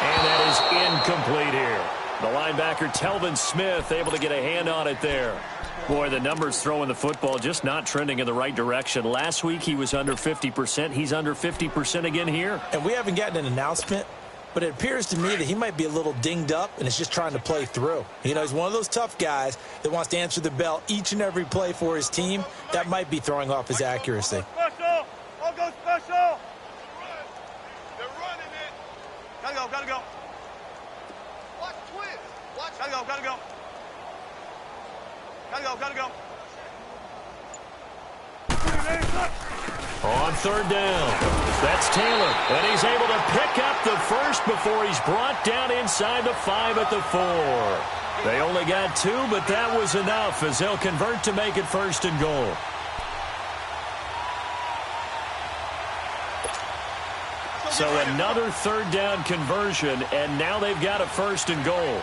And that is incomplete here. The linebacker, Telvin Smith, able to get a hand on it there. Boy, the numbers throwing the football just not trending in the right direction. Last week he was under 50%. He's under 50% again here. And we haven't gotten an announcement, but it appears to me that he might be a little dinged up and is just trying to play through. You know, he's one of those tough guys that wants to answer the bell each and every play for his team. That might be throwing off his accuracy. Special! I'll go special! They're running it! Gotta go. Watch twist! Gotta go. On 3rd down, that's Taylor, and he's able to pick up the first before he's brought down inside the 5 at the 4. They only got 2, but that was enough as they'll convert to make it 1st and goal. So another 3rd down conversion, and now they've got a 1st and goal.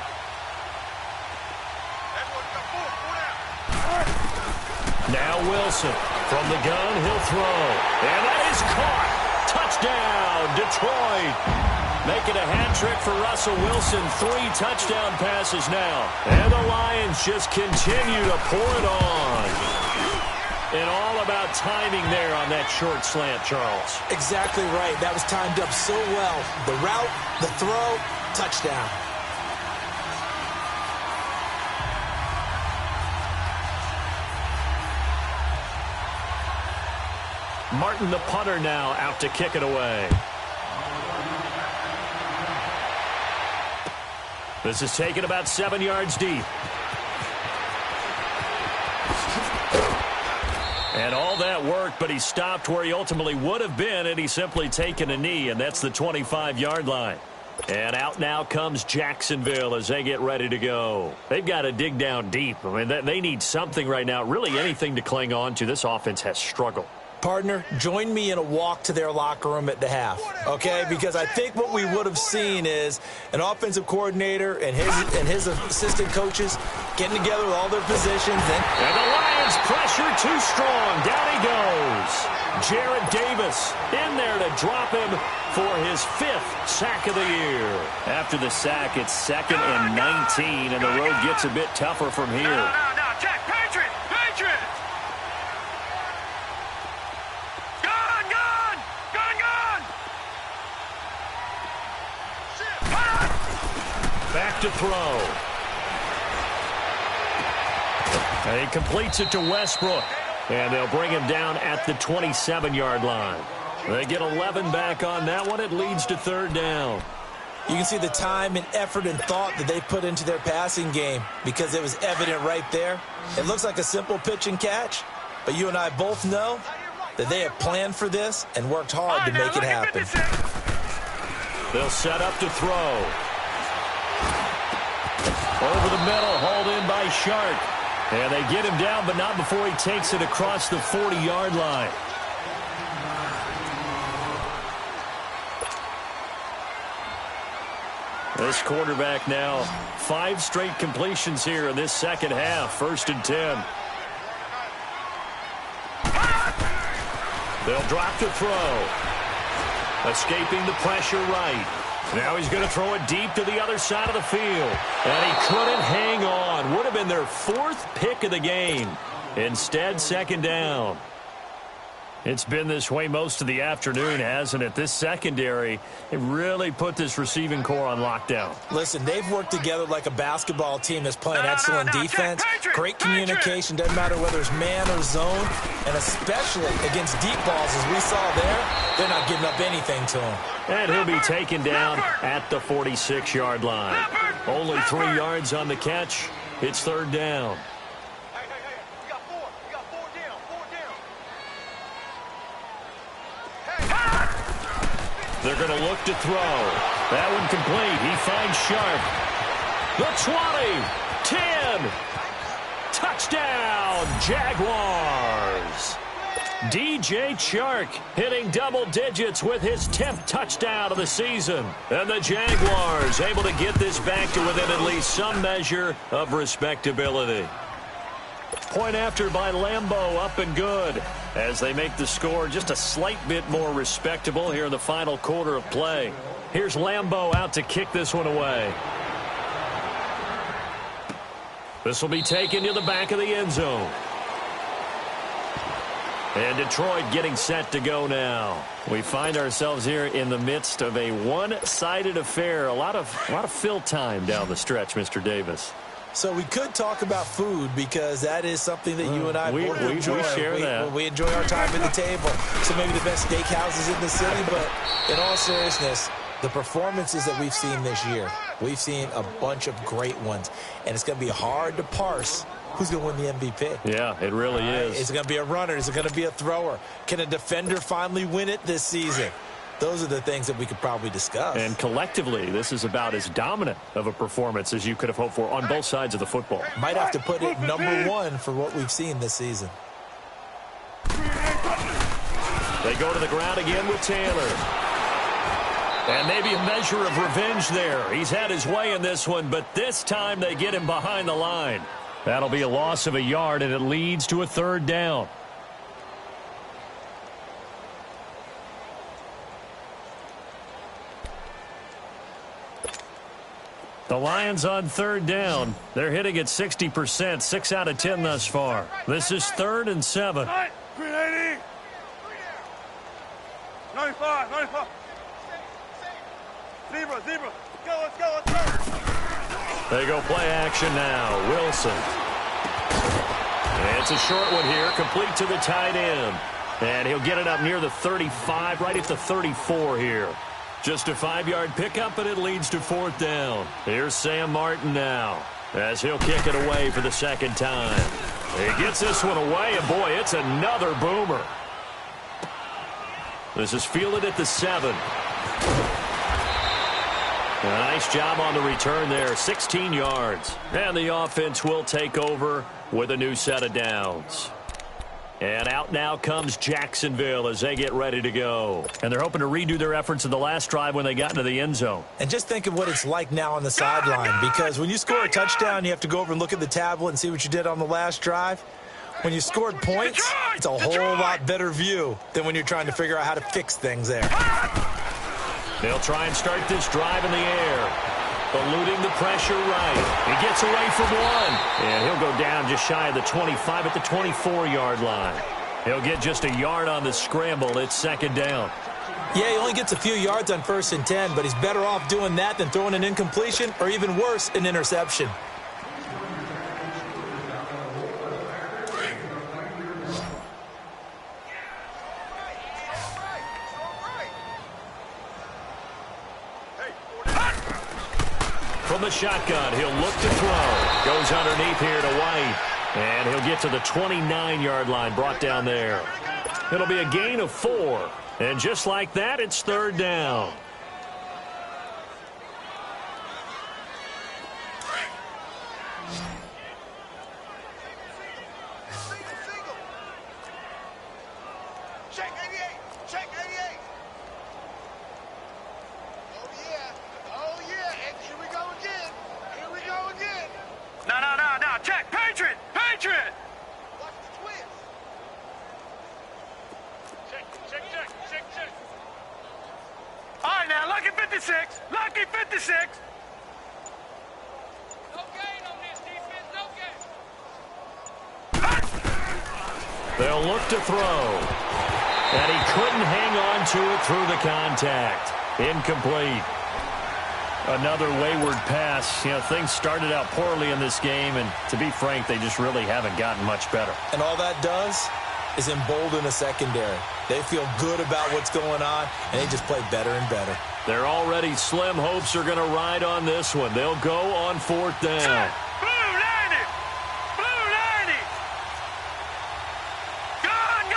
Now Wilson from the gun, he'll throw. And that is caught. Touchdown, Detroit. Making a hat trick for Russell Wilson. 3 touchdown passes now. And the Lions just continue to pour it on. And all about timing there on that short slant, Charles. Exactly right. That was timed up so well. The route, the throw, touchdown. Martin, the punter, now out to kick it away. This is taken about 7 yards deep. And all that worked, but he stopped where he ultimately would have been, and he's simply taken a knee, and that's the 25-yard line. And out now comes Jacksonville as they get ready to go. They've got to dig down deep. I mean, they need something right now, really anything to cling on to. This offense has struggled. Partner, join me in a walk to their locker room at the half, okay? Because I think what we would have seen is an offensive coordinator and his assistant coaches getting together with all their positions. And the Lions pressure too strong. Down he goes. Jarrett Davis in there to drop him for his 5th sack of the year. After the sack, it's 2nd and 19, and the road gets a bit tougher from here. No, Jack, Patriot! Back to throw. And he completes it to Westbrook. And they'll bring him down at the 27-yard line. They get 11 back on that one. It leads to 3rd down. You can see the time and effort and thought that they put into their passing game because it was evident right there. It looks like a simple pitch and catch, but you and I both know that they have planned for this and worked hard to make it happen. They'll set up to throw. Over the middle, hauled in by Shark. And they get him down, but not before he takes it across the 40-yard line. This quarterback now 5 straight completions here in this second half. 1st and 10. They'll drop to throw. Escaping the pressure right. Now he's going to throw it deep to the other side of the field. And he couldn't hang on. Would have been their 4th pick of the game. Instead, 2nd down. It's been this way most of the afternoon, hasn't it? This secondary, it really put this receiving core on lockdown. Listen, they've worked together like a basketball team that's playing excellent defense. Great communication, doesn't matter whether it's man or zone. And especially against deep balls, as we saw there, they're not giving up anything to him. And he'll be taken down at the 46-yard line. Only 3 yards on the catch. It's 3rd down. They're going to look to throw. That one complete. He finds Sharp. The 20, 10. Touchdown, Jaguars. DJ Chark hitting double digits with his 10th touchdown of the season. And the Jaguars able to get this back to within at least some measure of respectability. Point after by Lambeau, up and good, as they make the score just a slight bit more respectable here in the final quarter of play. Here's Lambeau out to kick this one away. This will be taken to the back of the end zone. And Detroit getting set to go now. We find ourselves here in the midst of a one-sided affair. A lot of fill time down the stretch, Mr. Davis. So we could talk about food because that is something that you and I both enjoy. We share that. We enjoy our time at the table. So maybe the best steakhouses in the city, but in all seriousness, the performances that we've seen this year, we've seen a bunch of great ones, and it's going to be hard to parse who's going to win the MVP. Yeah, it really is. Is it going to be a runner? Is it going to be a thrower? Can a defender finally win it this season? Those are the things that we could probably discuss. And collectively, this is about as dominant of a performance as you could have hoped for on both sides of the football. Might have to put it #1 for what we've seen this season. They go to the ground again with Taylor. And maybe a measure of revenge there. He's had his way in this one, but this time they get him behind the line. That'll be a loss of a yard, and it leads to a 3rd down. The Lions on 3rd down. They're hitting at 60%, 6 out of 10 thus far. This is 3rd and 7. 380. 95, 95. Zebra. Let's go. They go play action now. Wilson. And it's a short one here, complete to the tight end. And he'll get it up near the 35, right at the 34 here. Just a 5-yard pickup, and it leads to 4th down. Here's Sam Martin now, as he'll kick it away for the 2nd time. He gets this one away, and boy, it's another boomer. This is fielded at the 7. A nice job on the return there, 16 yards. And the offense will take over with a new set of downs. And out now comes Jacksonville as they get ready to go. And they're hoping to redo their efforts in the last drive when they got into the end zone. And just think of what it's like now on the sideline, because when you score a touchdown, you have to go over and look at the tablet and see what you did on the last drive. When you scored points, it's a whole lot better view than when you're trying to figure out how to fix things there. They'll try and start this drive in the air. Eluding the pressure right. He gets away from one. And he'll go down just shy of the 25 at the 24-yard line. He'll get just a yard on the scramble. It's 2nd down. Yeah, he only gets a few yards on 1st and 10, but he's better off doing that than throwing an incompletion or even worse, an interception. From the shotgun, he'll look to throw. Goes underneath here to White. And he'll get to the 29-yard line, brought down there. It'll be a gain of 4. And just like that, it's 3rd down. Check 88. Oh, yeah. Extra Now, check. Patriot. Patriot. Watch the twist. Check. All right, now, lucky 56. Lucky 56. No gain on this defense. No gain. They'll look to throw. And he couldn't hang on to it through the contact. Incomplete. Another wayward pass. You know, things started out poorly in this game, and to be frank, they just really haven't gotten much better. And all that does is embolden a secondary. They feel good about what's going on, and they just play better and better. Their already slim hopes are going to ride on this one. They'll go on 4th down. Blue 90. Blue 90. Gone.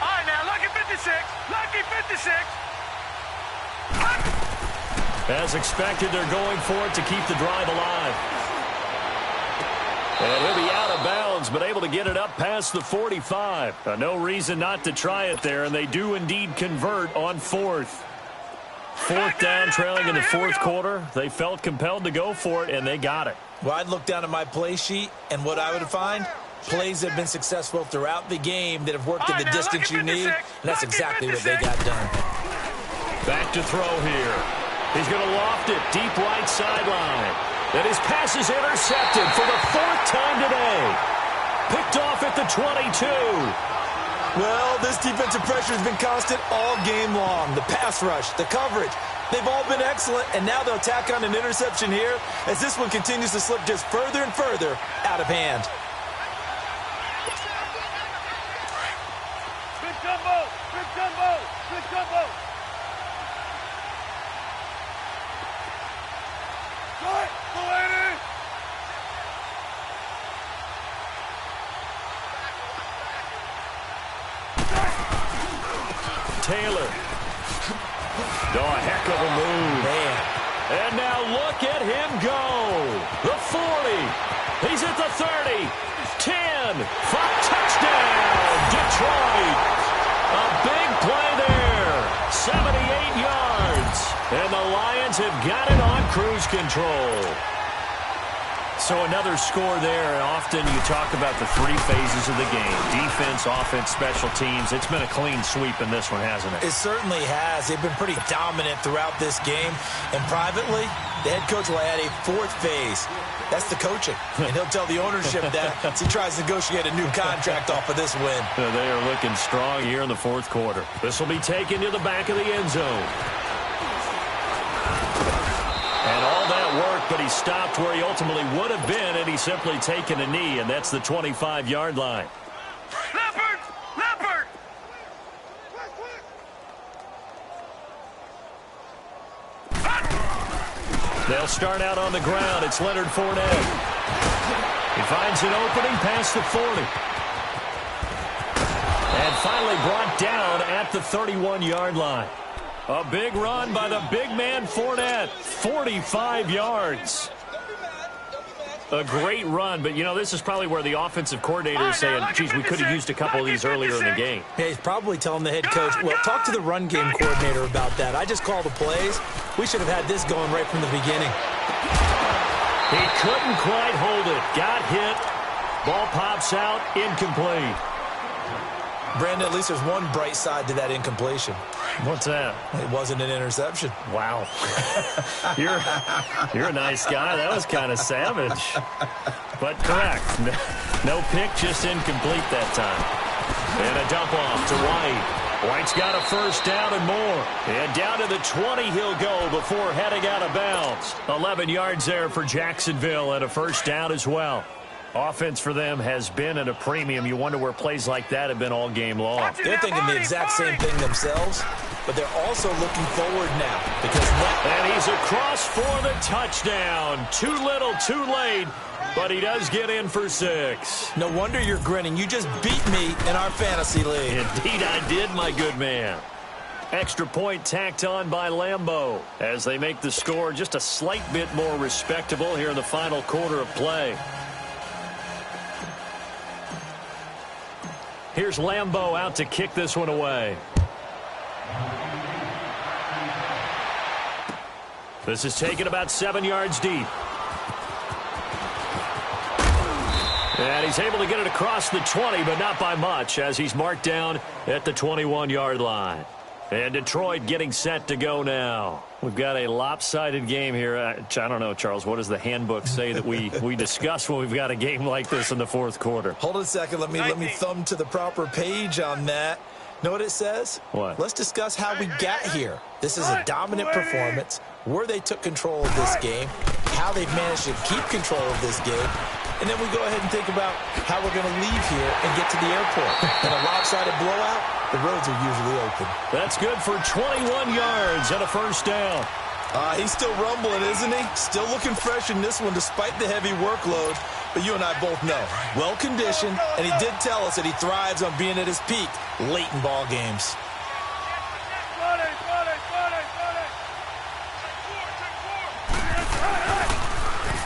All right, now, lucky 56. Lucky 56. As expected, they're going for it to keep the drive alive. And he'll be out of bounds, but able to get it up past the 45. No reason not to try it there, and they do indeed convert on 4th. 4th down, trailing in the 4th quarter. They felt compelled to go for it, and they got it. Well, I'd look down at my play sheet, and what I would find, plays that have been successful throughout the game that have worked in the distance you need, and that's exactly what they got done. Back to throw here. He's going to loft it deep right sideline. And his pass is intercepted for the 4th time today. Picked off at the 22. Well, this defensive pressure has been constant all game long. The pass rush, the coverage, they've all been excellent, and now they'll tack on an interception here as this one continues to slip just further and further out of hand. Good gumbo. Good gumbo. Good gumbo. Taylor. Oh, a heck of a move. Man. And now look at him go. The 40. He's at the 30. 10. 5 touchdown. Detroit. A big play there. 78 yards. And the Lions have got it on cruise control. So another score there, and often you talk about the 3 phases of the game. Defense, offense, special teams. It's been a clean sweep in this one, hasn't it? It certainly has. They've been pretty dominant throughout this game. And privately, the head coach will add a 4th phase. That's the coaching. And he'll tell the ownership that as he tries to negotiate a new contract off of this win. They are looking strong here in the 4th quarter. This will be taken to the back of the end zone. And all that work, but he stopped where he ultimately would have been, and he's simply taken a knee, and that's the 25-yard line. Leopard! Leopard! They'll start out on the ground. It's Leonard Fournette. He finds an opening past the 40. And finally brought down at the 31-yard line. A big run by the big man Fournette. 45 yards. A great run, but, you know, this is probably where the offensive coordinator is saying, geez, we could have used a couple of these earlier in the game. Yeah, he's probably telling the head coach, well, talk to the run game coordinator about that. I just call the plays. We should have had this going right from the beginning. He couldn't quite hold it. Got hit. Ball pops out. Incomplete. Brandon, at least there's one bright side to that incompletion. What's that? It wasn't an interception. Wow. You're a nice guy. That was kind of savage. But correct. No pick, just incomplete that time. And a dump off to White. White's got a first down and more. And down to the 20 he'll go before heading out of bounds. 11 yards there for Jacksonville and a first down as well. Offense for them has been at a premium. You wonder where plays like that have been all game long. They're thinking the exact same thing themselves, but they're also looking forward now. And he's across for the touchdown. Too little, too late, but he does get in for 6. No wonder you're grinning. You just beat me in our fantasy league. Indeed I did, my good man. Extra point tacked on by Lambeau as they make the score just a slight bit more respectable here in the final quarter of play. Here's Lambeau out to kick this one away. This is taken about 7 yards deep. And he's able to get it across the 20, but not by much, as he's marked down at the 21-yard line. And Detroit getting set to go now. We've got a lopsided game here. I don't know, Charles, what does the handbook say that we discuss when we've got a game like this in the fourth quarter? Hold it a second. Let me thumb to the proper page on that. Know what it says? What? Let's discuss how we got here. This is a dominant performance, where they took control of this game, how they've managed to keep control of this game, and then we go ahead and think about how we're going to leave here and get to the airport. In a lopsided blowout, the roads are usually open. That's good for 21 yards and a first down. He's still rumbling, isn't he? Still looking fresh in this one despite the heavy workload. But you and I both know, well-conditioned, and he did tell us that he thrives on being at his peak late in ball games.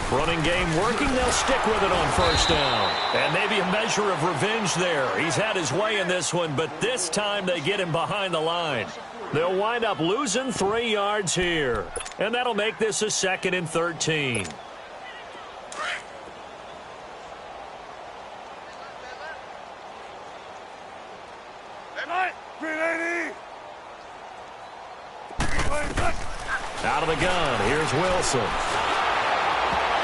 Running game working. They'll stick with it on first down. And maybe a measure of revenge there. He's had his way in this one, but this time they get him behind the line. They'll wind up losing 3 yards here. And that'll make this a 2nd and 13. Out of the gun. Here's Wilson.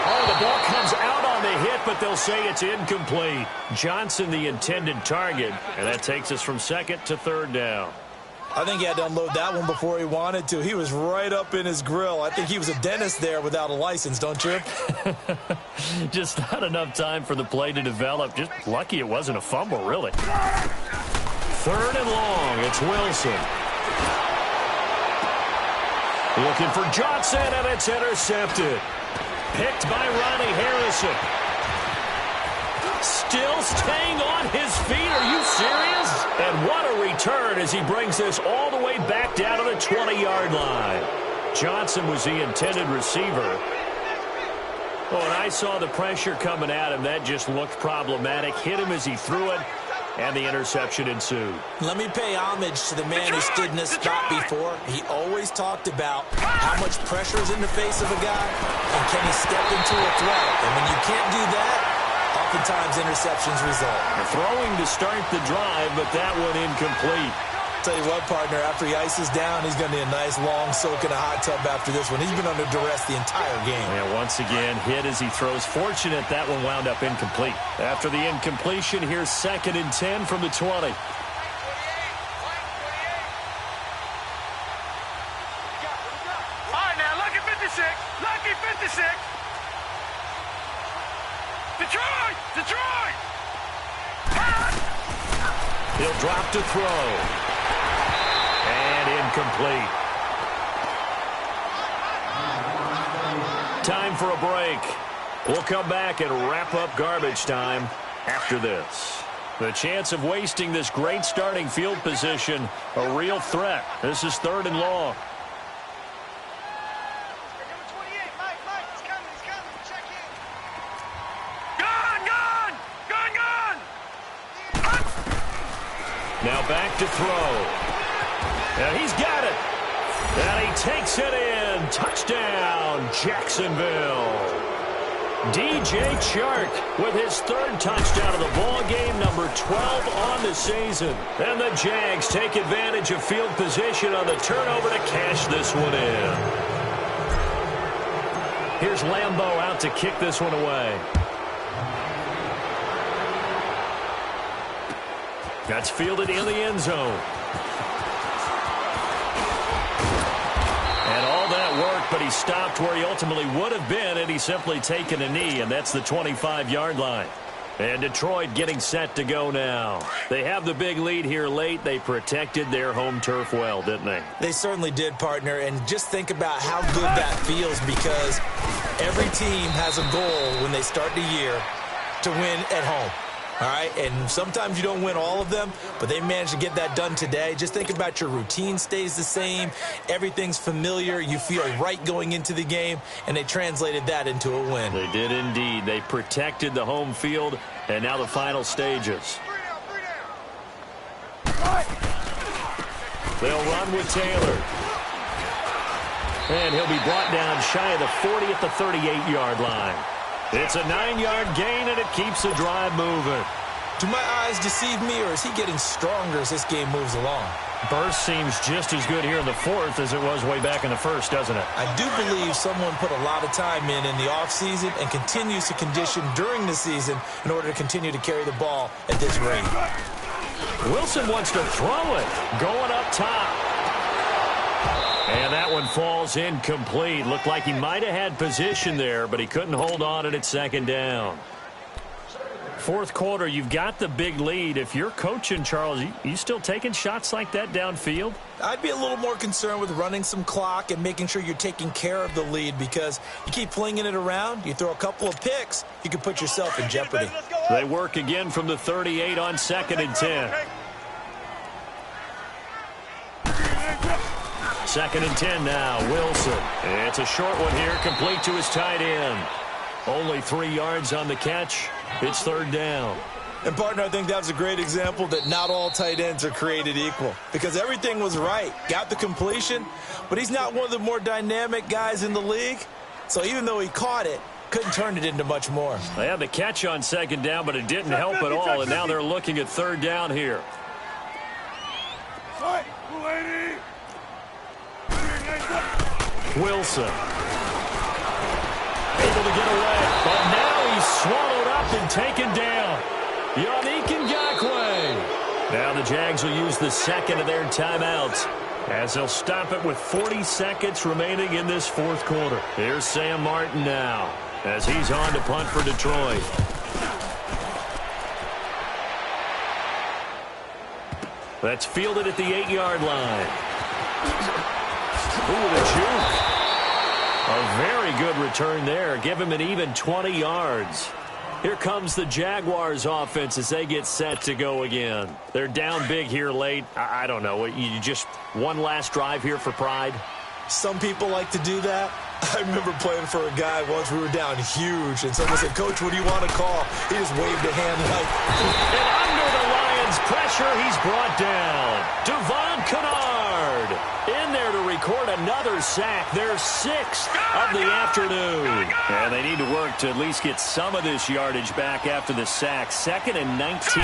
Oh, the ball comes out on the hit, but they'll say it's incomplete. Johnson, the intended target, and that takes us from 2nd to 3rd down. I think he had to unload that one before he wanted to. He was right up in his grill. I think he was a dentist there without a license, don't you? Just not enough time for the play to develop. Just lucky it wasn't a fumble, really. 3rd and long. It's Wilson. Looking for Johnson, and it's intercepted. Picked by Ronnie Harrison. Still staying on his feet. Are you serious? And what a return as he brings this all the way back down to the 20-yard line. Johnson was the intended receiver. Oh, and I saw the pressure coming at him. That just looked problematic. Hit him as he threw it, and the interception ensued. Let me pay homage to the man who stood in this spot before. He always talked about how much pressure is in the face of a guy, and can he step into a threat. And when you can't do that, oftentimes interceptions result. Throwing to start the drive, but that one incomplete. Tell you what, partner, after he ices down, he's going to need a nice long soak in a hot tub after this one. He's been under duress the entire game. And once again, hit as he throws. Fortunate that one wound up incomplete. After the incompletion, here's 2nd and 10 from the 20. All right, now, lucky 56. Lucky 56. Detroit! Detroit! He'll drop to throw. And incomplete. Time for a break. We'll come back and wrap up garbage time after this. The chance of wasting this great starting field position, a real threat. This is 3rd and long. Now back to throw. And he's got it. And he takes it in. Touchdown, Jacksonville. DJ Chark with his 3rd touchdown of the ball game, number 12 on the season. And the Jags take advantage of field position on the turnover to cash this one in. Here's Lambeau out to kick this one away. That's fielded in the end zone. And all that work, but he stopped where he ultimately would have been, and he's simply taken a knee, and that's the 25-yard line. And Detroit getting set to go now. They have the big lead here late. They protected their home turf well, didn't they? They certainly did, partner. And just think about how good that feels, because every team has a goal when they start the year to win at home. All right, and sometimes you don't win all of them, but they managed to get that done today. Just think about your routine stays the same. Everything's familiar. You feel right going into the game, and they translated that into a win. They did indeed. They protected the home field, and now the final stages. They'll run with Taylor. And he'll be brought down shy of the 40 at the 38-yard line. It's a 9-yard gain, and it keeps the drive moving. Do my eyes deceive me, or is he getting stronger as this game moves along? Burst seems just as good here in the fourth as it was way back in the first, doesn't it? I do believe someone put a lot of time in the offseason and continues to condition during the season in order to continue to carry the ball at this rate. Wilson wants to throw it, going up top. And that one falls incomplete. Looked like he might have had position there, but he couldn't hold on at second down. Fourth quarter, you've got the big lead. If you're coaching, Charles, you still taking shots like that downfield? I'd be a little more concerned with running some clock and making sure you're taking care of the lead, because you keep flinging it around, you throw a couple of picks, you can put yourself in jeopardy. They work again from the 38 on 2nd and 10. 2nd and 10 now, Wilson. It's a short one here, complete to his tight end. Only 3 yards on the catch. It's 3rd down. And, partner, I think that was a great example that not all tight ends are created equal, because everything was right. Got the completion, but he's not one of the more dynamic guys in the league. So even though he caught it, couldn't turn it into much more. They had the catch on 2nd down, but it didn't help at all, and now they're looking at 3rd down here. Wilson. Able to get away, but now he's swallowed up and taken down. Yannick Ngakoue. Now the Jags will use the second of their timeouts as they'll stop it with 40 seconds remaining in this fourth quarter. Here's Sam Martin now as he's on to punt for Detroit. That's fielded at the 8-yard line. Ooh, the juke. A very good return there. Give him an even 20 yards. Here comes the Jaguars offense as they get set to go again. They're down big here late. I don't know. You just one last drive here for pride? Some people like to do that. I remember playing for a guy once. We were down huge, and someone said, "Coach, what do you want to call?" He just waved a hand like... And under the Lions' pressure, he's brought down. Devon Kennard in there to record another sack. Their 6th of the afternoon. And they need to work to at least get some of this yardage back after the sack. 2nd and 19.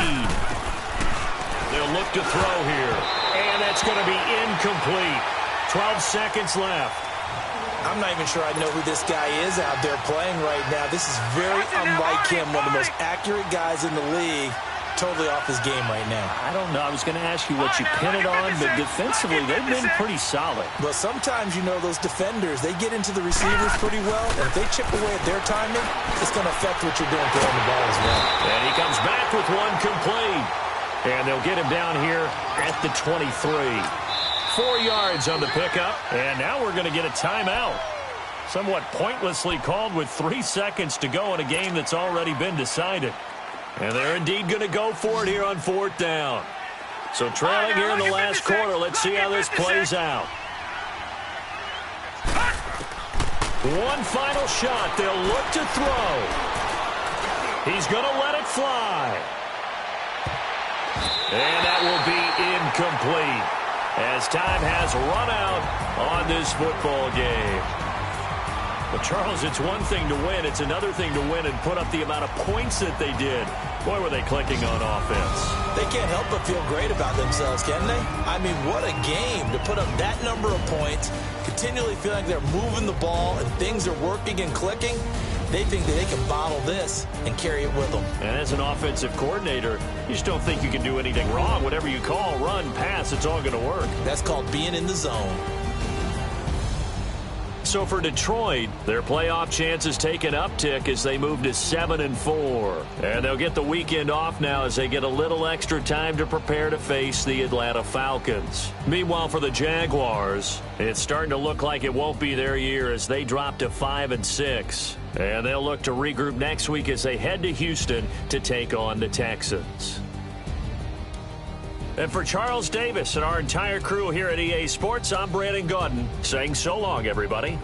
They'll look to throw here. And that's going to be incomplete. 12 seconds left. I'm not even sure I know who this guy is out there playing right now. This is very unlike him, one of the most accurate guys in the league. Totally off his game right now. I don't know. I was going to ask you what you pin it on, but defensively, they've been pretty solid. Well, sometimes, you know, those defenders, they get into the receivers pretty well, and if they chip away at their timing, it's going to affect what you're doing throwing the ball as well. And he comes back with one complete. And they'll get him down here at the 23. 4 yards on the pickup, and now we're going to get a timeout. Somewhat pointlessly called with 3 seconds to go in a game that's already been decided. And they're indeed going to go for it here on 4th down. So trailing here in the last quarter, let's see how this plays out. One final shot. They'll look to throw. He's going to let it fly. And that will be incomplete as time has run out on this football game. But, Charles, it's one thing to win. It's another thing to win and put up the amount of points that they did. Boy, were they clicking on offense. They can't help but feel great about themselves, can they? I mean, what a game to put up that number of points, continually feel like they're moving the ball and things are working and clicking. They think that they can bottle this and carry it with them. And as an offensive coordinator, you just don't think you can do anything wrong. Whatever you call, run, pass, it's all going to work. That's called being in the zone. So for Detroit, their playoff chances take an uptick as they move to 7-4. And they'll get the weekend off now as they get a little extra time to prepare to face the Atlanta Falcons. Meanwhile, for the Jaguars, it's starting to look like it won't be their year as they drop to 5-6. And they'll look to regroup next week as they head to Houston to take on the Texans. And for Charles Davis and our entire crew here at EA Sports, I'm Brandon Gaudin saying so long, everybody.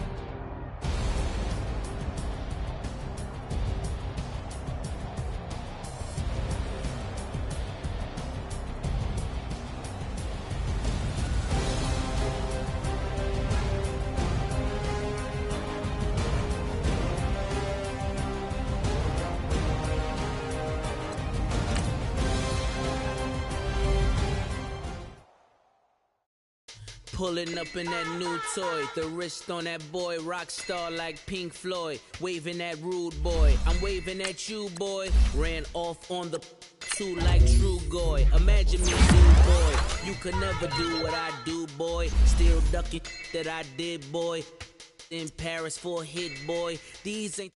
Pulling up in that new toy, the wrist on that boy, rock star like Pink Floyd, waving at rude boy, I'm waving at you boy, ran off on the two like True Goy, imagine me dude boy, you could never do what I do boy, still ducking that I did boy, in Paris for a hit boy, these ain't